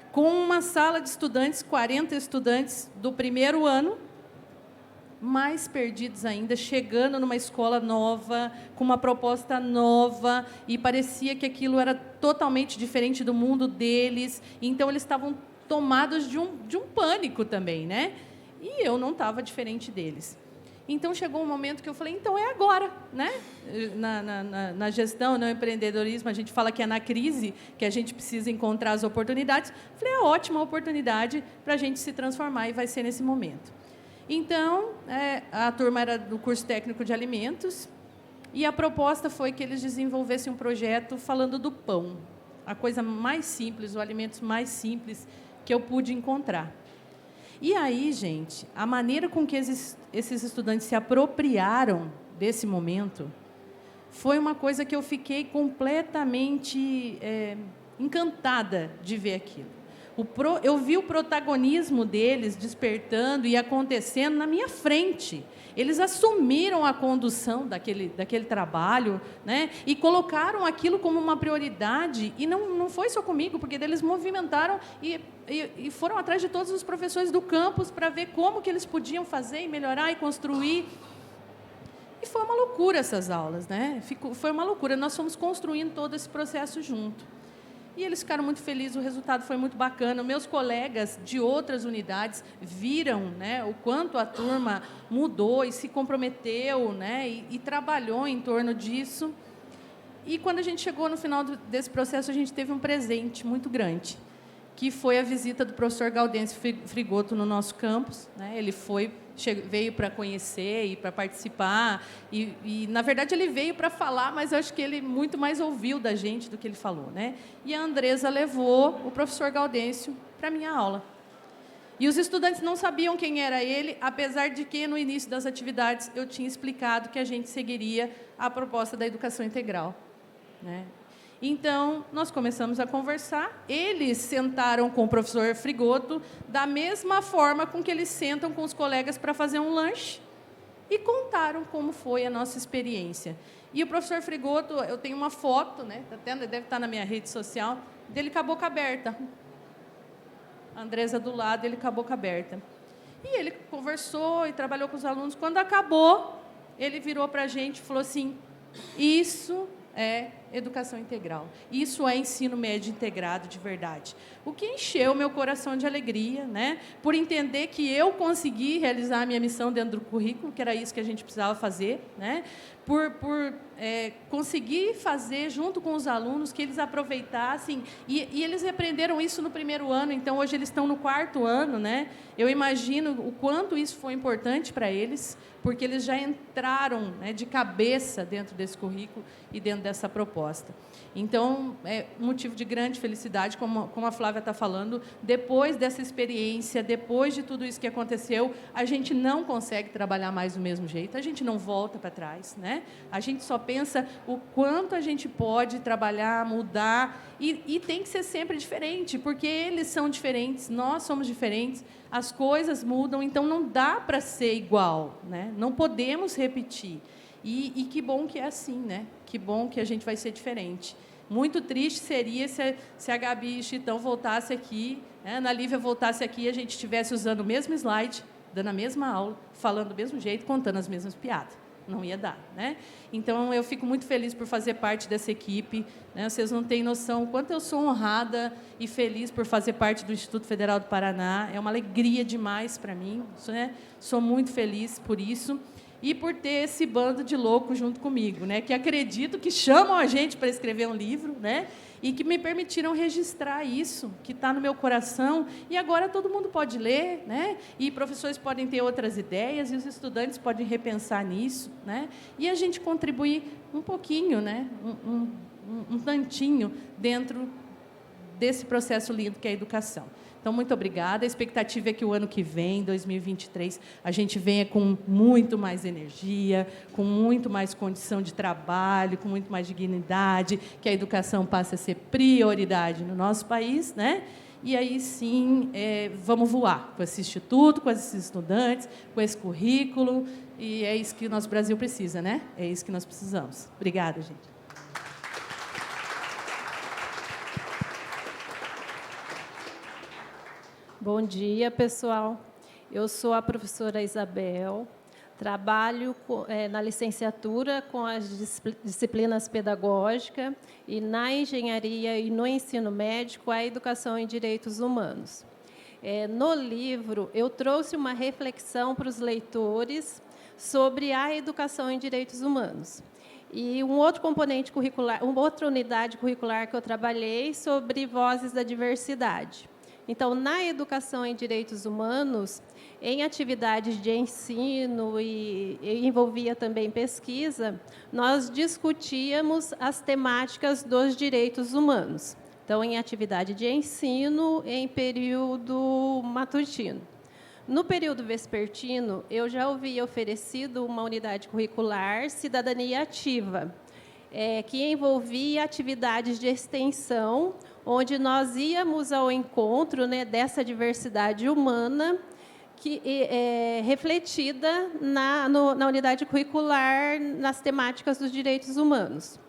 com uma sala de estudantes, 40 estudantes do primeiro ano, mais perdidos ainda, chegando numa escola nova, com uma proposta nova, e parecia que aquilo era totalmente diferente do mundo deles, então eles estavam tomados de um pânico também, né? E eu não estava diferente deles. Então, chegou um momento que eu falei, então é agora, né? Na gestão, no empreendedorismo, a gente fala que é na crise que a gente precisa encontrar as oportunidades. Falei, é ótima oportunidade para a gente se transformar, e vai ser nesse momento. Então, a turma era do curso técnico de alimentos, e a proposta foi que eles desenvolvessem um projeto falando do pão, a coisa mais simples, o alimento mais simples que eu pude encontrar. E aí, gente, a maneira com que esses estudantes se apropriaram desse momento foi uma coisa que eu fiquei completamente encantada de ver aquilo. Eu vi o protagonismo deles despertando e acontecendo na minha frente. Eles assumiram a condução daquele trabalho, né? E colocaram aquilo como uma prioridade. E não foi só comigo, porque eles movimentaram e foram atrás de todos os professores do campus para ver como que eles podiam fazer e melhorar e construir. E foi uma loucura essas aulas, né? Foi uma loucura. Nós fomos construindo todo esse processo junto. E eles ficaram muito felizes, o resultado foi muito bacana. Meus colegas de outras unidades viram, né, o quanto a turma mudou e se comprometeu, né, e trabalhou em torno disso. E quando a gente chegou no final desse processo, a gente teve um presente muito grande, que foi a visita do professor Gaudêncio Frigoto no nosso campus, né? Ele veio para conhecer e para participar, e, na verdade, ele veio para falar, mas eu acho que ele muito mais ouviu da gente do que ele falou, né? E a Andresa levou o professor Gaudêncio para a minha aula. E os estudantes não sabiam quem era ele, apesar de que, no início das atividades, eu tinha explicado que a gente seguiria a proposta da educação integral, né? Então, nós começamos a conversar. Eles sentaram com o professor Frigoto da mesma forma com que eles sentam com os colegas para fazer um lanche e contaram como foi a nossa experiência. E o professor Frigoto, eu tenho uma foto, né, deve estar na minha rede social, dele com a boca aberta. A Andresa do lado, ele com a boca aberta. E ele conversou e trabalhou com os alunos. Quando acabou, ele virou para a gente e falou assim: isso é educação integral. Isso é ensino médio integrado de verdade. O que encheu meu coração de alegria, né? Por entender que eu consegui realizar a minha missão dentro do currículo, que era isso que a gente precisava fazer, né? Por conseguir fazer, junto com os alunos, que eles aproveitassem, e eles aprenderam isso no primeiro ano, então hoje eles estão no 4º ano, né? Eu imagino o quanto isso foi importante para eles, porque eles já entraram, né, de cabeça dentro desse currículo e dentro dessa proposta. Então, é motivo de grande felicidade, como a Flávia está falando, depois dessa experiência, depois de tudo isso que aconteceu, a gente não consegue trabalhar mais do mesmo jeito, a gente não volta para trás, né? A gente só pensa o quanto a gente pode trabalhar, mudar, e tem que ser sempre diferente, porque eles são diferentes, nós somos diferentes, as coisas mudam, então não dá para ser igual, né? Não podemos repetir. E que bom que é assim, né? Que bom que a gente vai ser diferente. Muito triste seria se a Gabi e o Chitão voltassem aqui, né? A Ana Lívia voltasse aqui e a gente estivesse usando o mesmo slide, dando a mesma aula, falando do mesmo jeito, contando as mesmas piadas. Não ia dar, né? Então, eu fico muito feliz por fazer parte dessa equipe, né? Vocês não têm noção o quanto eu sou honrada e feliz por fazer parte do Instituto Federal do Paraná. É uma alegria demais para mim, né? Sou muito feliz por isso. E por ter esse bando de loucos junto comigo, né? Que acredito que chamam a gente para escrever um livro, né? E que me permitiram registrar isso, que está no meu coração, e agora todo mundo pode ler, né? E professores podem ter outras ideias, e os estudantes podem repensar nisso, né? E a gente contribuir um pouquinho, né? Um tantinho dentro desse processo lindo que é a educação. Então, muito obrigada. A expectativa é que o ano que vem, 2023, a gente venha com muito mais energia, com muito mais condição de trabalho, com muito mais dignidade, que a educação passe a ser prioridade no nosso país, né? E aí, sim, vamos voar com esse instituto, com esses estudantes, com esse currículo, e é isso que o nosso Brasil precisa, né? É isso que nós precisamos. Obrigada, gente. Bom dia, pessoal. Eu sou a professora Isabel, trabalho na licenciatura com as disciplinas pedagógica e na engenharia e no ensino médico a educação em direitos humanos. No livro, eu trouxe uma reflexão para os leitores sobre a educação em direitos humanos. E um outro componente curricular, uma outra unidade curricular que eu trabalhei sobre vozes da diversidade. Então, na educação em direitos humanos, em atividades de ensino e envolvia também pesquisa, nós discutíamos as temáticas dos direitos humanos. Então, em atividade de ensino, em período matutino. No período vespertino, eu já havia oferecido uma unidade curricular Cidadania Ativa, que envolvia atividades de extensão, onde nós íamos ao encontro, né, dessa diversidade humana que é refletida na unidade curricular, nas temáticas dos direitos humanos.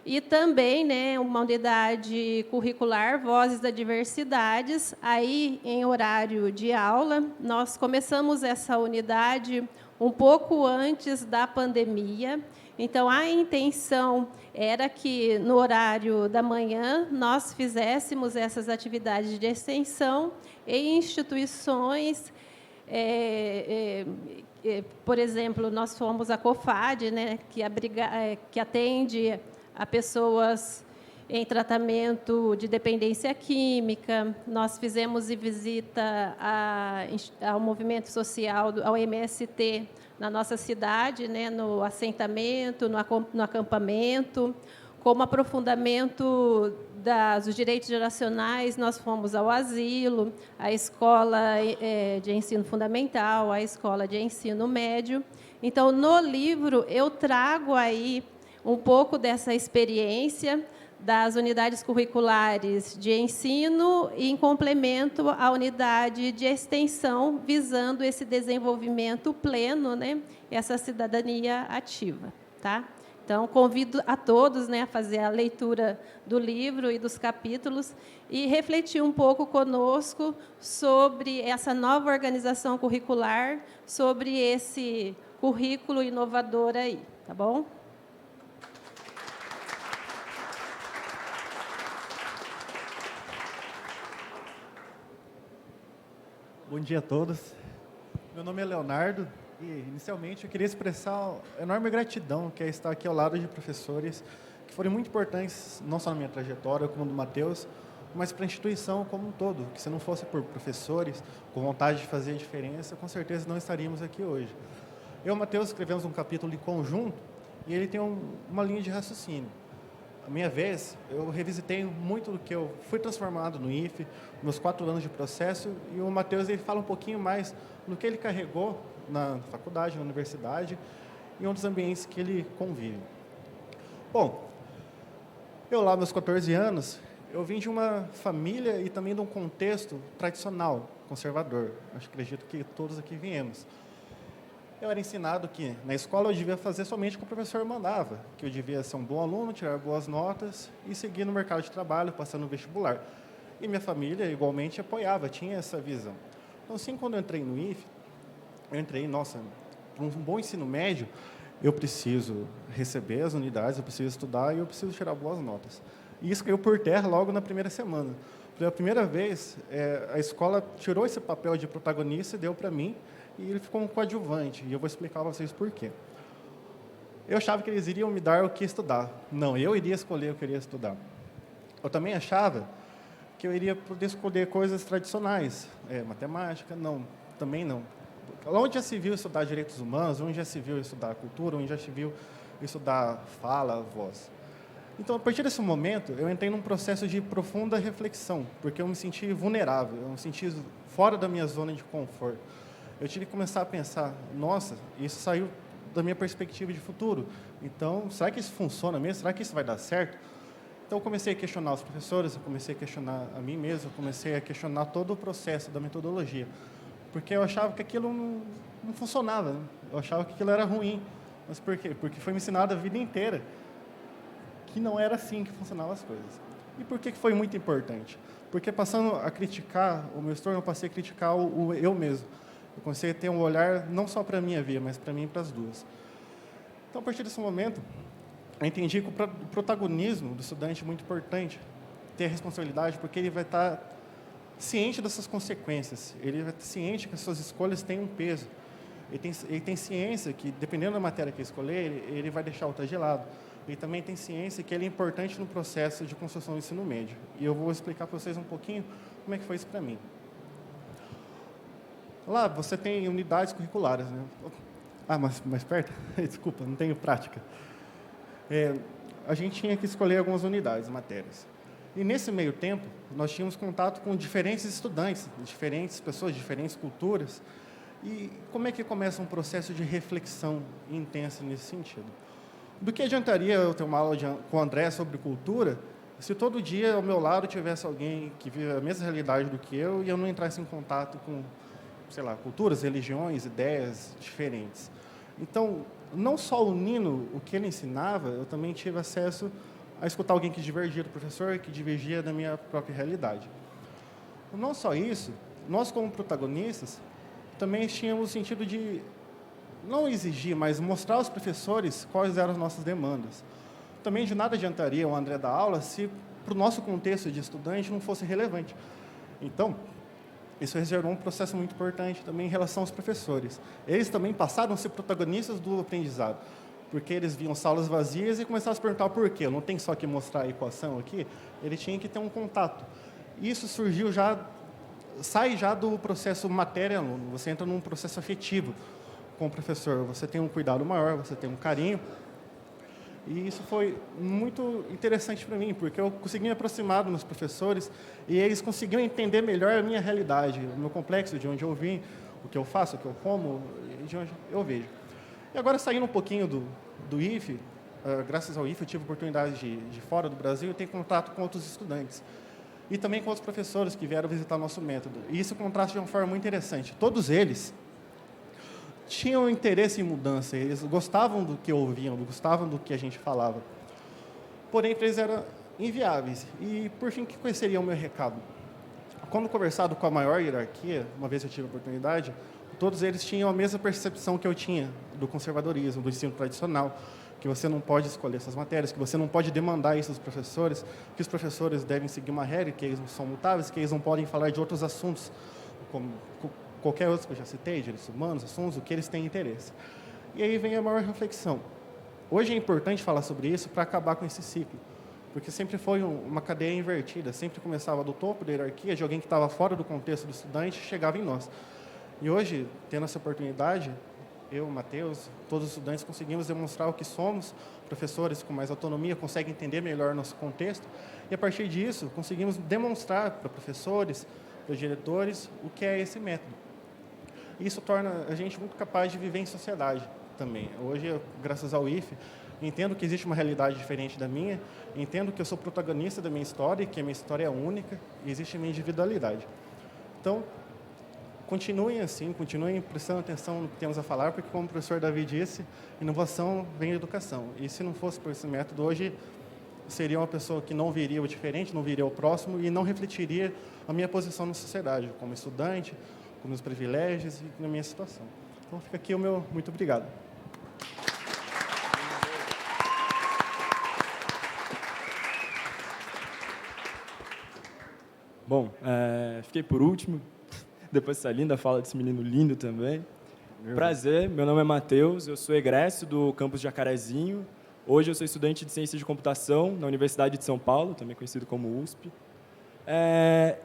E também, né, uma unidade curricular, Vozes da Diversidades, aí em horário de aula. Nós começamos essa unidade um pouco antes da pandemia. Então, a intenção era que, no horário da manhã, nós fizéssemos essas atividades de extensão em instituições. Por exemplo, nós fomos a COFAD, né, que atende a pessoas em tratamento de dependência química. Nós fizemos visita ao movimento social, ao MST, na nossa cidade, né, no assentamento, no acampamento. Como aprofundamento dos direitos geracionais, nós fomos ao asilo, à escola de ensino fundamental, à escola de ensino médio. Então, no livro, eu trago aí um pouco dessa experiência das unidades curriculares de ensino e em complemento à unidade de extensão, visando esse desenvolvimento pleno, né, essa cidadania ativa, tá? Então, convido a todos, né, a fazer a leitura do livro e dos capítulos e refletir um pouco conosco sobre essa nova organização curricular, sobre esse currículo inovador aí, tá bom? Bom dia a todos. Meu nome é Leonardo e, inicialmente, eu queria expressar enorme gratidão que é estar aqui ao lado de professores que foram muito importantes, não só na minha trajetória, como do Matheus, mas para a instituição como um todo, que se não fosse por professores com vontade de fazer a diferença, com certeza não estaríamos aqui hoje. Eu e o Matheus escrevemos um capítulo em conjunto e ele tem uma linha de raciocínio. A minha vez, eu revisitei muito do que eu fui transformado no IFE, meus 4 anos de processo, e o Matheus ele fala um pouquinho mais do que ele carregou na faculdade, na universidade, e outros ambientes que ele convive. Bom, eu lá, meus 14 anos, eu vim de uma família e também de um contexto tradicional, conservador. Acredito que todos aqui viemos. Eu era ensinado que na escola eu devia fazer somente o que o professor mandava, que eu devia ser um bom aluno, tirar boas notas e seguir no mercado de trabalho, passando no vestibular. E minha família, igualmente, apoiava, tinha essa visão. Então, assim, quando eu entrei no IFE, eu entrei, nossa, para um bom ensino médio, eu preciso receber as unidades, eu preciso estudar e eu preciso tirar boas notas. E isso caiu por terra logo na primeira semana. Pela primeira vez, a escola tirou esse papel de protagonista e deu para mim, e ele ficou um coadjuvante, e eu vou explicar para vocês por quê. Eu achava que eles iriam me dar o que estudar. Não, eu iria escolher o que eu iria estudar. Eu também achava que eu iria poder escolher coisas tradicionais. Matemática, não, também não. Onde já se viu estudar direitos humanos, onde já se viu estudar cultura, onde já se viu estudar fala, voz. Então, a partir desse momento, eu entrei num processo de profunda reflexão, porque eu me senti vulnerável, eu me senti fora da minha zona de conforto. Eu tive que começar a pensar, nossa, isso saiu da minha perspectiva de futuro. Então, será que isso funciona mesmo? Será que isso vai dar certo? Então, eu comecei a questionar os professores, eu comecei a questionar a mim mesmo, eu comecei a questionar todo o processo da metodologia. Porque eu achava que aquilo não funcionava, né? Eu achava que aquilo era ruim. Mas por quê? Porque foi me ensinado a vida inteira que não era assim que funcionavam as coisas. E por que foi muito importante? Porque passando a criticar o meu entorno, eu passei a criticar o eu mesmo. Eu comecei a ter um olhar não só para a minha vida, mas para mim e para as duas. Então, a partir desse momento, eu entendi que o protagonismo do estudante é muito importante, ter a responsabilidade, porque ele vai estar ciente dessas consequências, ele vai estar ciente que as suas escolhas têm um peso. Ele tem ciência que, dependendo da matéria que escolher, ele vai deixar outra de lado. Ele também tem ciência que ele é importante no processo de construção do ensino médio. E eu vou explicar para vocês um pouquinho como é que foi isso para mim. Lá você tem unidades curriculares, né? Mais perto? Desculpa, não tenho prática. A gente tinha que escolher algumas unidades, matérias. E nesse meio tempo, nós tínhamos contato com diferentes estudantes, diferentes pessoas, diferentes culturas. E como é que começa um processo de reflexão intensa nesse sentido? Do que adiantaria eu ter uma aula com o André sobre cultura Se todo dia ao meu lado tivesse alguém que vive a mesma realidade do que eu e eu não entrasse em contato com, sei lá, culturas, religiões, ideias diferentes. Então, não só unindo o que ele ensinava, eu também tive acesso a escutar alguém que divergia do professor, que divergia da minha própria realidade. Não só isso, nós como protagonistas também tínhamos o sentido de não exigir, mas mostrar aos professores quais eram as nossas demandas. Também de nada adiantaria o André dar aula se, para o nosso contexto de estudante, não fosse relevante. Então, isso gerou um processo muito importante também em relação aos professores. Eles também passaram a ser protagonistas do aprendizado, porque eles viam salas vazias e começavam a se perguntar por quê. Eu não tenho só que mostrar a equação aqui, ele tinha que ter um contato. Isso surgiu sai já do processo matéria-aluno, você entra num processo afetivo com o professor, você tem um cuidado maior, você tem um carinho. E isso foi muito interessante para mim, porque eu consegui me aproximar dos meus professores e eles conseguiam entender melhor a minha realidade, o meu complexo, de onde eu vim, o que eu faço, o que eu como, de onde eu vejo. E agora, saindo um pouquinho do IFE, graças ao IFE, eu tive a oportunidade de fora do Brasil, ter contato com outros estudantes. E também com outros professores que vieram visitar o nosso método. E isso contrasta de uma forma muito interessante. Todos eles tinham interesse em mudança, eles gostavam do que ouviam, gostavam do que a gente falava. Porém, eles eram inviáveis. E, por fim, qual seria o meu recado? Quando conversado com a maior hierarquia, uma vez eu tive a oportunidade, todos eles tinham a mesma percepção que eu tinha do conservadorismo, do ensino tradicional, que você não pode escolher essas matérias, que você não pode demandar isso dos professores, que os professores devem seguir uma regra, que eles não são mutáveis, que eles não podem falar de outros assuntos, como qualquer outro que eu já citei, direitos humanos, assuntos, o que eles têm interesse. E aí vem a maior reflexão. Hoje é importante falar sobre isso para acabar com esse ciclo, porque sempre foi uma cadeia invertida, sempre começava do topo da hierarquia, de alguém que estava fora do contexto do estudante, chegava em nós. E hoje, tendo essa oportunidade, eu, Matheus, todos os estudantes conseguimos demonstrar o que somos, professores com mais autonomia conseguem entender melhor nosso contexto, e a partir disso conseguimos demonstrar para professores, para diretores, o que é esse método. Isso torna a gente muito capaz de viver em sociedade também. Hoje, graças ao IFE, entendo que existe uma realidade diferente da minha, entendo que eu sou protagonista da minha história, que a minha história é única, e existe a minha individualidade. Então, continuem assim, continuem prestando atenção no que temos a falar, porque, como o professor Davi disse, inovação vem da educação. E se não fosse por esse método, hoje seria uma pessoa que não viria o diferente, não viria o próximo e não refletiria a minha posição na sociedade, como estudante, com meus privilégios e na minha situação. Então, fica aqui o meu muito obrigado. Bom, fiquei por último, depois dessa linda fala desse menino lindo também. Prazer, meu nome é Matheus, eu sou egresso do campus Jacarezinho. Hoje eu sou estudante de Ciência de Computação na Universidade de São Paulo, também conhecido como USP.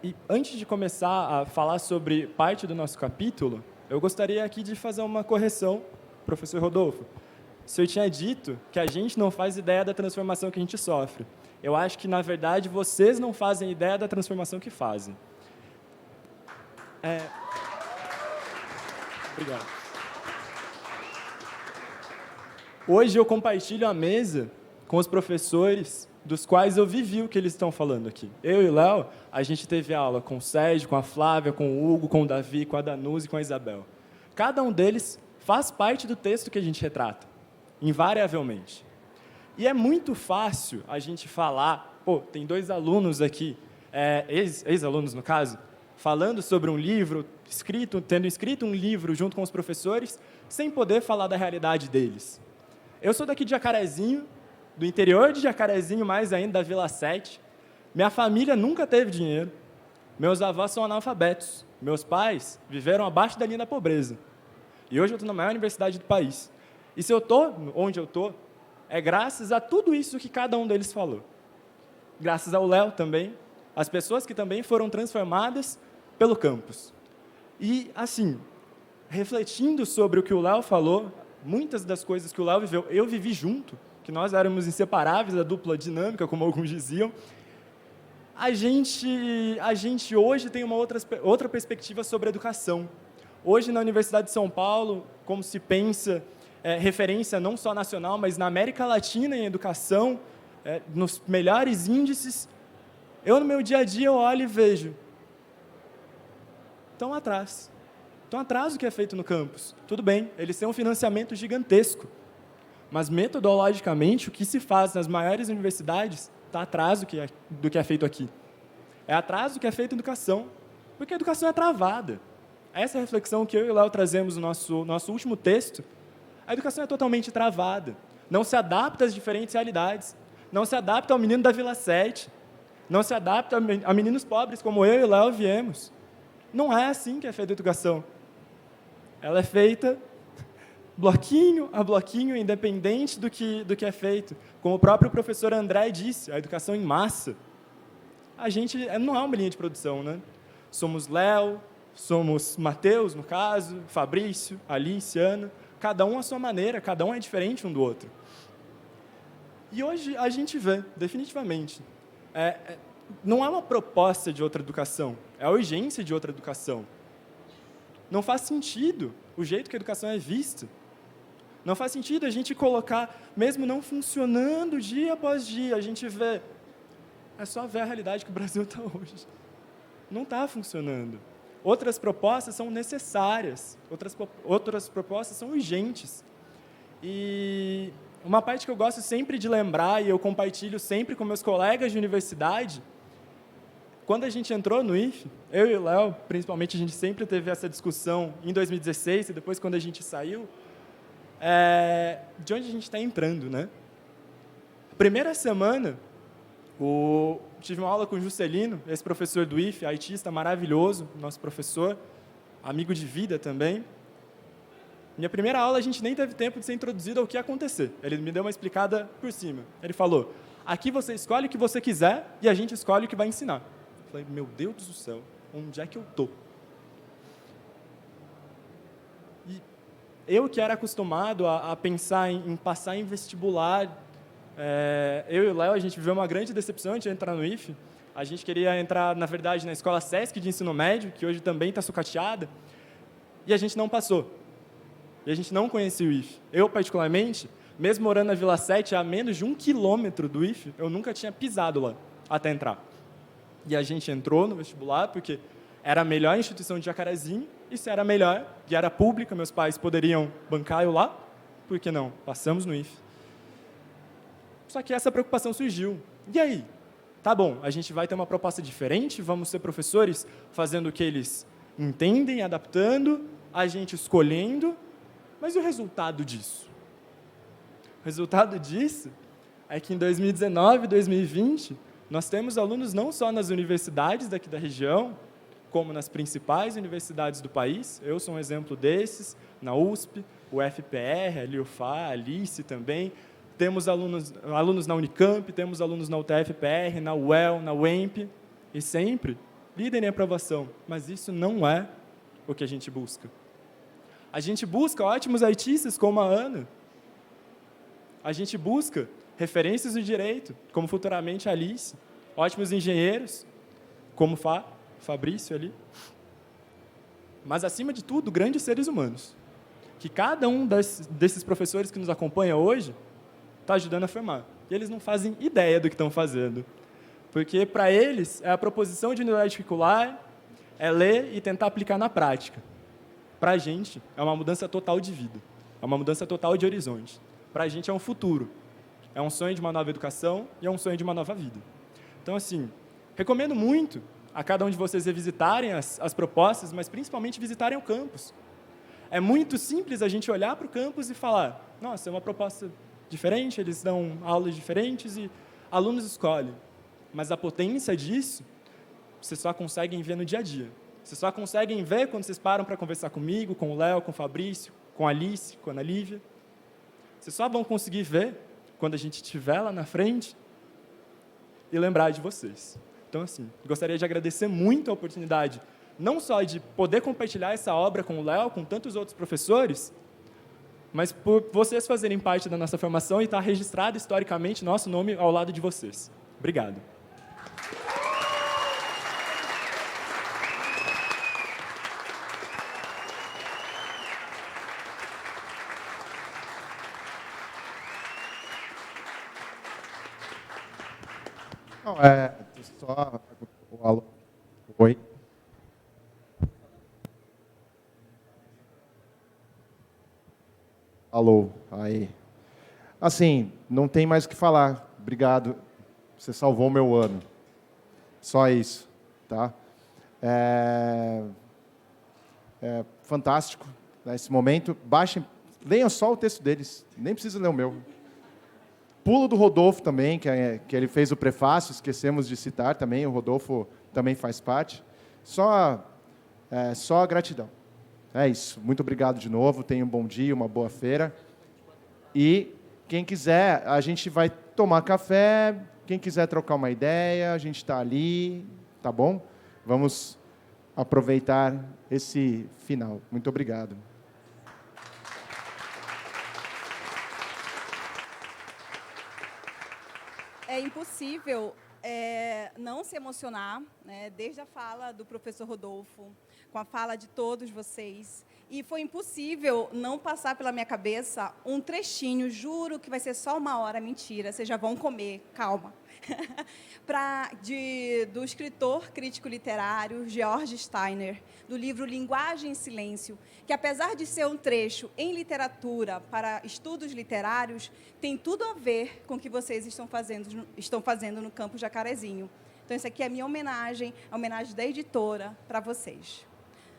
E antes de começar a falar sobre parte do nosso capítulo, eu gostaria aqui de fazer uma correção, professor Rodolfo. O senhor tinha dito que a gente não faz ideia da transformação que a gente sofre. Eu acho que, na verdade, vocês não fazem ideia da transformação que fazem. Obrigado. Hoje eu compartilho a mesa com os professores dos quais eu vivi o que eles estão falando aqui. Eu e o Léo, a gente teve aula com o Sérgio, com a Flávia, com o Hugo, com o Davi, com a Danusa e com a Isabel. Cada um deles faz parte do texto que a gente retrata, invariavelmente. E é muito fácil a gente falar, tem 2 alunos aqui, ex-alunos no caso, falando sobre um livro, tendo escrito um livro junto com os professores, sem poder falar da realidade deles. Eu sou daqui de Jacarezinho, do interior de Jacarezinho, mais ainda, da Vila 7. Minha família nunca teve dinheiro. Meus avós são analfabetos. Meus pais viveram abaixo da linha da pobreza. E hoje eu estou na maior universidade do país. E se eu estou onde eu estou, é graças a tudo isso que cada um deles falou. Graças ao Léo também, as pessoas que também foram transformadas pelo campus. E, assim, refletindo sobre o que o Léo falou, muitas das coisas que o Léo viveu, eu vivi junto, que nós éramos inseparáveis, a dupla dinâmica, como alguns diziam. A gente hoje tem uma outra perspectiva sobre a educação. Hoje, na Universidade de São Paulo, como se pensa, referência não só nacional, mas na América Latina em educação, nos melhores índices, eu no meu dia a dia eu olho e vejo, estão atrás do que é feito no campus. Tudo bem, eles têm um financiamento gigantesco, mas metodologicamente o que se faz nas maiores universidades está atrás do que é feito aqui. É atrás do que é feito em educação, porque a educação é travada. Essa é a reflexão que eu e o Léo trazemos no nosso último texto. A educação é totalmente travada, não se adapta às diferentes realidades, não se adapta ao menino da Vila 7, não se adapta a meninos pobres como eu e o Léo viemos. Não é assim que é feita a educação. Ela é feita bloquinho a bloquinho, independente do que é feito. Como o próprio professor André disse, a educação em massa. A gente não é uma linha de produção, né? Somos Léo, somos Mateus, no caso, Fabrício, Alice, Ana, cada um à sua maneira, cada um é diferente um do outro. E hoje a gente vê, definitivamente, não é uma proposta de outra educação, é a urgência de outra educação. Não faz sentido o jeito que a educação é vista. Não faz sentido a gente colocar, mesmo não funcionando dia após dia, a gente vê. É só ver a realidade que o Brasil está hoje. Não está funcionando. Outras propostas são necessárias, outras propostas são urgentes. E uma parte que eu gosto sempre de lembrar, e eu compartilho sempre com meus colegas de universidade, quando a gente entrou no IFE, eu e o Léo, principalmente, a gente sempre teve essa discussão em 2016, e depois quando a gente saiu, de onde a gente está entrando, né? Primeira semana, tive uma aula com o Juscelino, esse professor do IFE, artista maravilhoso, nosso professor, amigo de vida também. Minha primeira aula, a gente nem teve tempo de ser introduzido ao que ia acontecer. Ele me deu uma explicada por cima. Ele falou, aqui você escolhe o que você quiser e a gente escolhe o que vai ensinar. Eu falei, meu Deus do céu, onde é que eu estou? E eu que era acostumado a pensar em passar em vestibular, eu e o Léo, a gente viveu uma grande decepção antes de entrar no IFE. A gente queria entrar, na verdade, na escola SESC de ensino médio, que hoje também está sucateada, e a gente não passou. E a gente não conhecia o IFE. Eu, particularmente, mesmo morando na Vila 7, a menos de 1 quilômetro do IFE, eu nunca tinha pisado lá até entrar. E a gente entrou no vestibular porque era a melhor instituição de Jacarezinho, e se era melhor, e era pública, meus pais poderiam bancar eu lá, por que não? Passamos no IFE. Só que essa preocupação surgiu. E aí? Tá bom, a gente vai ter uma proposta diferente, vamos ser professores fazendo o que eles entendem, adaptando, a gente escolhendo, mas e o resultado disso? O resultado disso é que em 2019 e 2020, nós temos alunos não só nas universidades daqui da região, como nas principais universidades do país. Eu sou um exemplo desses, na USP, o FPR, a LIUFA, a Alice também. Temos alunos na Unicamp, temos alunos na UTFPR, na UEL, na UEMP, e sempre líder em aprovação. Mas isso não é o que a gente busca. A gente busca ótimos artistas como a Ana. A gente busca referências do direito, como futuramente a Alice. Ótimos engenheiros, como Fabrício ali. Mas, acima de tudo, grandes seres humanos. Que cada um desses professores que nos acompanha hoje está ajudando a formar. E eles não fazem ideia do que estão fazendo. Porque, para eles, a proposição de unidade curricular é ler e tentar aplicar na prática. Para a gente, é uma mudança total de vida. É uma mudança total de horizonte. Para a gente, é um futuro. É um sonho de uma nova educação e é um sonho de uma nova vida. Então, assim, recomendo muito a cada um de vocês revisitarem as propostas, mas principalmente visitarem o campus. É muito simples a gente olhar para o campus e falar, nossa, é uma proposta diferente, eles dão aulas diferentes e alunos escolhem. Mas a potência disso, vocês só conseguem ver no dia a dia. Vocês só conseguem ver quando vocês param para conversar comigo, com o Léo, com o Fabrício, com a Alice, com a Ana Lívia. Vocês só vão conseguir ver quando a gente estiver lá na frente e lembrar de vocês. Então, assim, gostaria de agradecer muito a oportunidade, não só de poder compartilhar essa obra com o Léo, com tantos outros professores, mas por vocês fazerem parte da nossa formação e estar registrado historicamente nosso nome ao lado de vocês. Obrigado. Não, só o alô. Oi. Alô, aí. Assim, não tem mais o que falar. Obrigado. Você salvou o meu ano. Só isso, tá? Fantástico, né, esse momento. Baixem, leiam só o texto deles. Nem precisa ler o meu. Pulo do Rodolfo também, que ele fez o prefácio, esquecemos de citar também. O Rodolfo também faz parte. Só gratidão. É isso. Muito obrigado de novo. Tenha um bom dia, uma boa feira. E quem quiser, a gente vai tomar café. Quem quiser trocar uma ideia, a gente está ali, tá bom? Vamos aproveitar esse final. Muito obrigado. É impossível não se emocionar, né, desde a fala do professor Rodolfo, com a fala de todos vocês. E foi impossível não passar pela minha cabeça um trechinho, juro que vai ser só 1 hora, mentira, vocês já vão comer, calma. Do escritor crítico literário George Steiner, do livro Linguagem em Silêncio, que apesar de ser um trecho em literatura para estudos literários, tem tudo a ver com o que vocês estão fazendo no Campus Jacarezinho. Então, isso aqui é a minha homenagem, a homenagem da editora para vocês.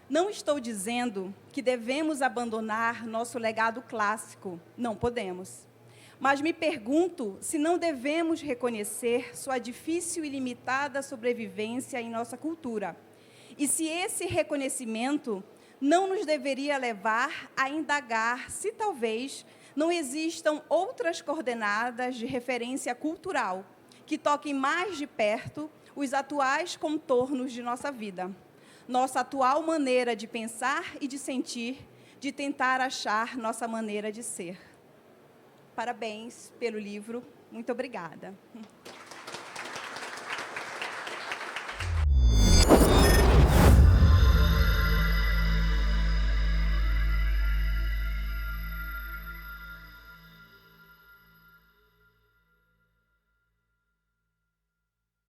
Não estou dizendo que devemos abandonar nosso legado clássico, não podemos. Mas me pergunto se não devemos reconhecer sua difícil e limitada sobrevivência em nossa cultura. E se esse reconhecimento não nos deveria levar a indagar se talvez não existam outras coordenadas de referência cultural que toquem mais de perto os atuais contornos de nossa vida, nossa atual maneira de pensar e de sentir, de tentar achar nossa maneira de ser. Parabéns pelo livro. Muito obrigada.